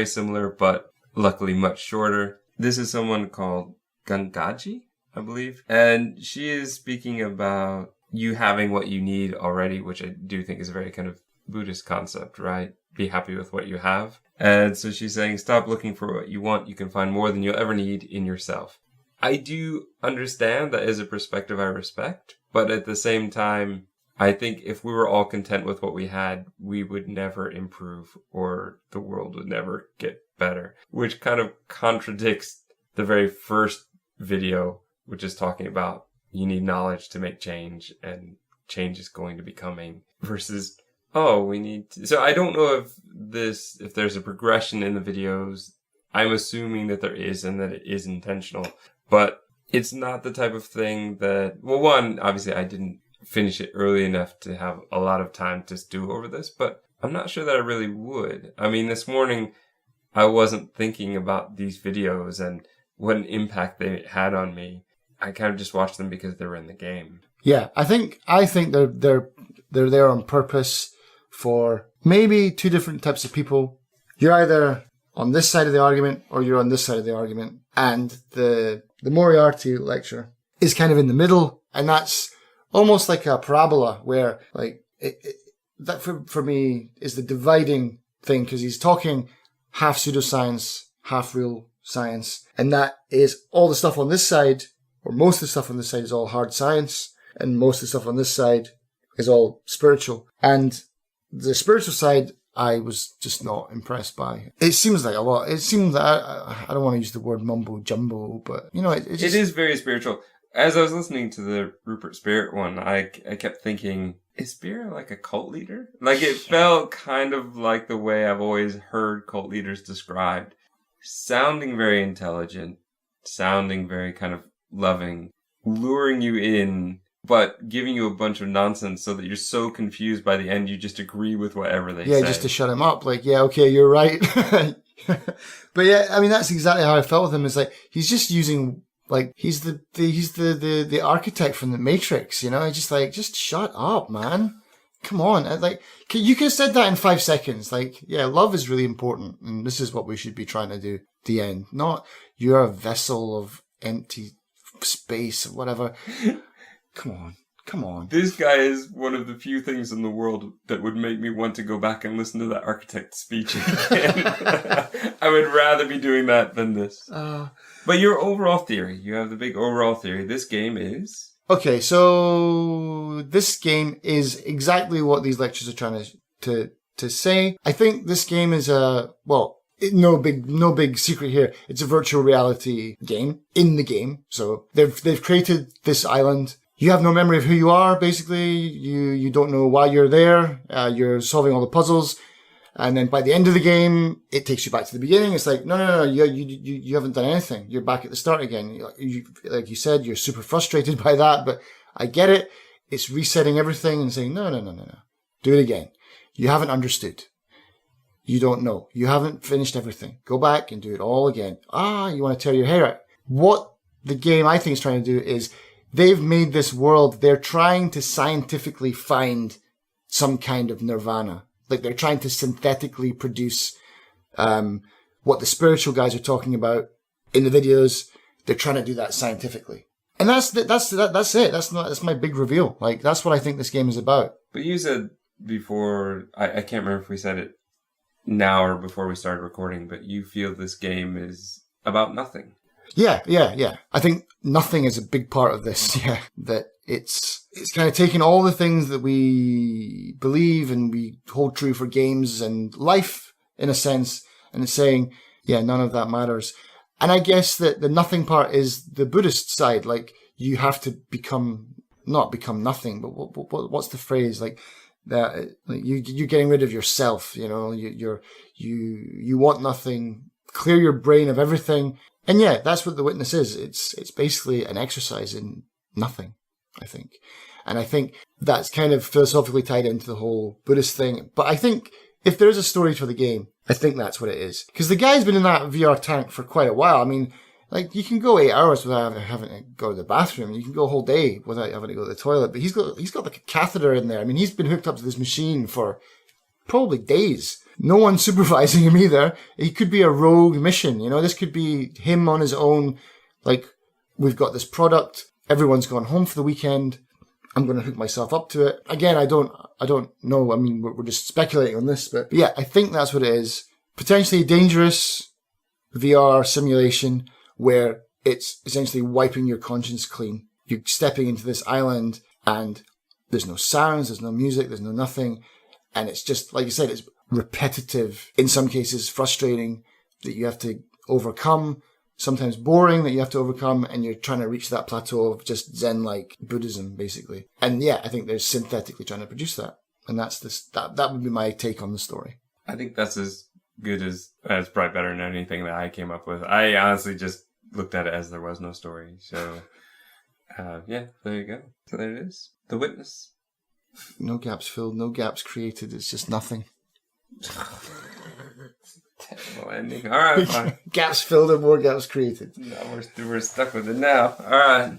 similar, but luckily much shorter. This is someone called Gangaji, I believe. And she is speaking about you having what you need already, which I do think is a very kind of Buddhist concept, right? Be happy with what you have. And so she's saying, stop looking for what you want. You can find more than you'll ever need in yourself. I do understand that as a perspective I respect, but at the same time, I think if we were all content with what we had, we would never improve, or the world would never get better, which kind of contradicts the very first video, which is talking about you need knowledge to make change, and change is going to be coming, versus, we need to. So I don't know if there's a progression in the videos. I'm assuming that there is, and that it is intentional, but it's not the type of thing that, well, one, obviously I didn't finish it early enough to have a lot of time to stew over this, but I'm not sure that I really would. I mean, this morning I wasn't thinking about these videos and what an impact they had on me. I kind of just watched them because they were in the game. Yeah, I think they're there on purpose for maybe two different types of people. You're either on this side of the argument or you're on this side of the argument. And the Moriarty lecture is kind of in the middle, and that's almost like a parabola where like that for me is the dividing thing, because he's talking half pseudoscience, half real science, and that is all the stuff on this side, or most of the stuff on this side is all hard science, and most of the stuff on this side is all spiritual. And the spiritual side, I was just not impressed by. It seems like a lot. It seems that I don't want to use the word mumbo jumbo, but you know, it is very spiritual. As I was listening to the Rupert Spirit one, I kept thinking, is Spirit like a cult leader? Like, it felt kind of like the way I've always heard cult leaders described. Sounding very intelligent, sounding very kind of loving, luring you in, but giving you a bunch of nonsense so that you're so confused by the end you just agree with whatever they say. Yeah, just to shut him up. Like, yeah, okay, you're right. But yeah, I mean, that's exactly how I felt with him. Is like, he's just using... Like, he's the architect from the Matrix, you know? Just shut up, man. Come on. Like, you could have said that in 5 seconds. Like, yeah, love is really important, and this is what we should be trying to do. The end. Not, you're a vessel of empty space or whatever. Come on. This guy is one of the few things in the world that would make me want to go back and listen to that architect's speech again. I would rather be doing that than this. But your overall theory, you have the big overall theory. This game is... Okay, so this game is exactly what these lectures are trying to say. I think this game is no big secret here. It's a virtual reality game in the game. So they've created this island. You have no memory of who you are, basically. You don't know why you're there. You're solving all the puzzles. And then by the end of the game, it takes you back to the beginning. It's like, no, you haven't done anything. You're back at the start again. Like you said, you're super frustrated by that, but I get it. It's resetting everything and saying, no. Do it again. You haven't understood. You don't know. You haven't finished everything. Go back and do it all again. You want to tear your hair out. What the game, I think, is trying to do is they've made this world, they're trying to scientifically find some kind of nirvana. Like, they're trying to synthetically produce what the spiritual guys are talking about in the videos. They're trying to do that scientifically. And that's it. That's my big reveal. Like, that's what I think this game is about. But you said before, I can't remember if we said it now or before we started recording, but you feel this game is about nothing. Yeah. I think nothing is a big part of this. Yeah. That it's kind of taking all the things that we believe and we hold true for games and life, in a sense, and it's saying, yeah, none of that matters. And I guess that the nothing part is the Buddhist side. Like, you have to not become nothing, but what's the phrase? Like, that, like you're getting rid of yourself, you know, you want nothing, clear your brain of everything. And yeah, that's what The Witness is. It's basically an exercise in nothing, I think. And I think that's kind of philosophically tied into the whole Buddhist thing. But I think if there's a story for the game, I think that's what it is. Because the guy's been in that VR tank for quite a while. I mean, like, you can go 8 hours without having to go to the bathroom. You can go a whole day without having to go to the toilet. But he's got like a catheter in there. I mean, he's been hooked up to this machine for probably days. No one's supervising him either. He could be a rogue mission, you know. This could be him on his own. Like, we've got this product. Everyone's gone home for the weekend. I'm going to hook myself up to it. Again, I don't know. I mean, we're just speculating on this, but yeah, I think that's what it is. Potentially dangerous VR simulation where it's essentially wiping your conscience clean. You're stepping into this island and there's no sounds, there's no music, there's no nothing. And it's just, like you said, it's repetitive, in some cases frustrating, that you have to overcome, sometimes boring that you have to overcome, and you're trying to reach that plateau of just Zen-like Buddhism, basically. And yeah, I think they're synthetically trying to produce that. And that would be my take on the story. I think that's as good as probably better than anything that I came up with. I honestly just looked at it as there was no story. So, yeah, there you go. So there it is. The Witness. No gaps filled, no gaps created. It's just nothing. Terrible ending. All right, fine. Gaps filled or more gaps created. No, we're stuck with it now. All right.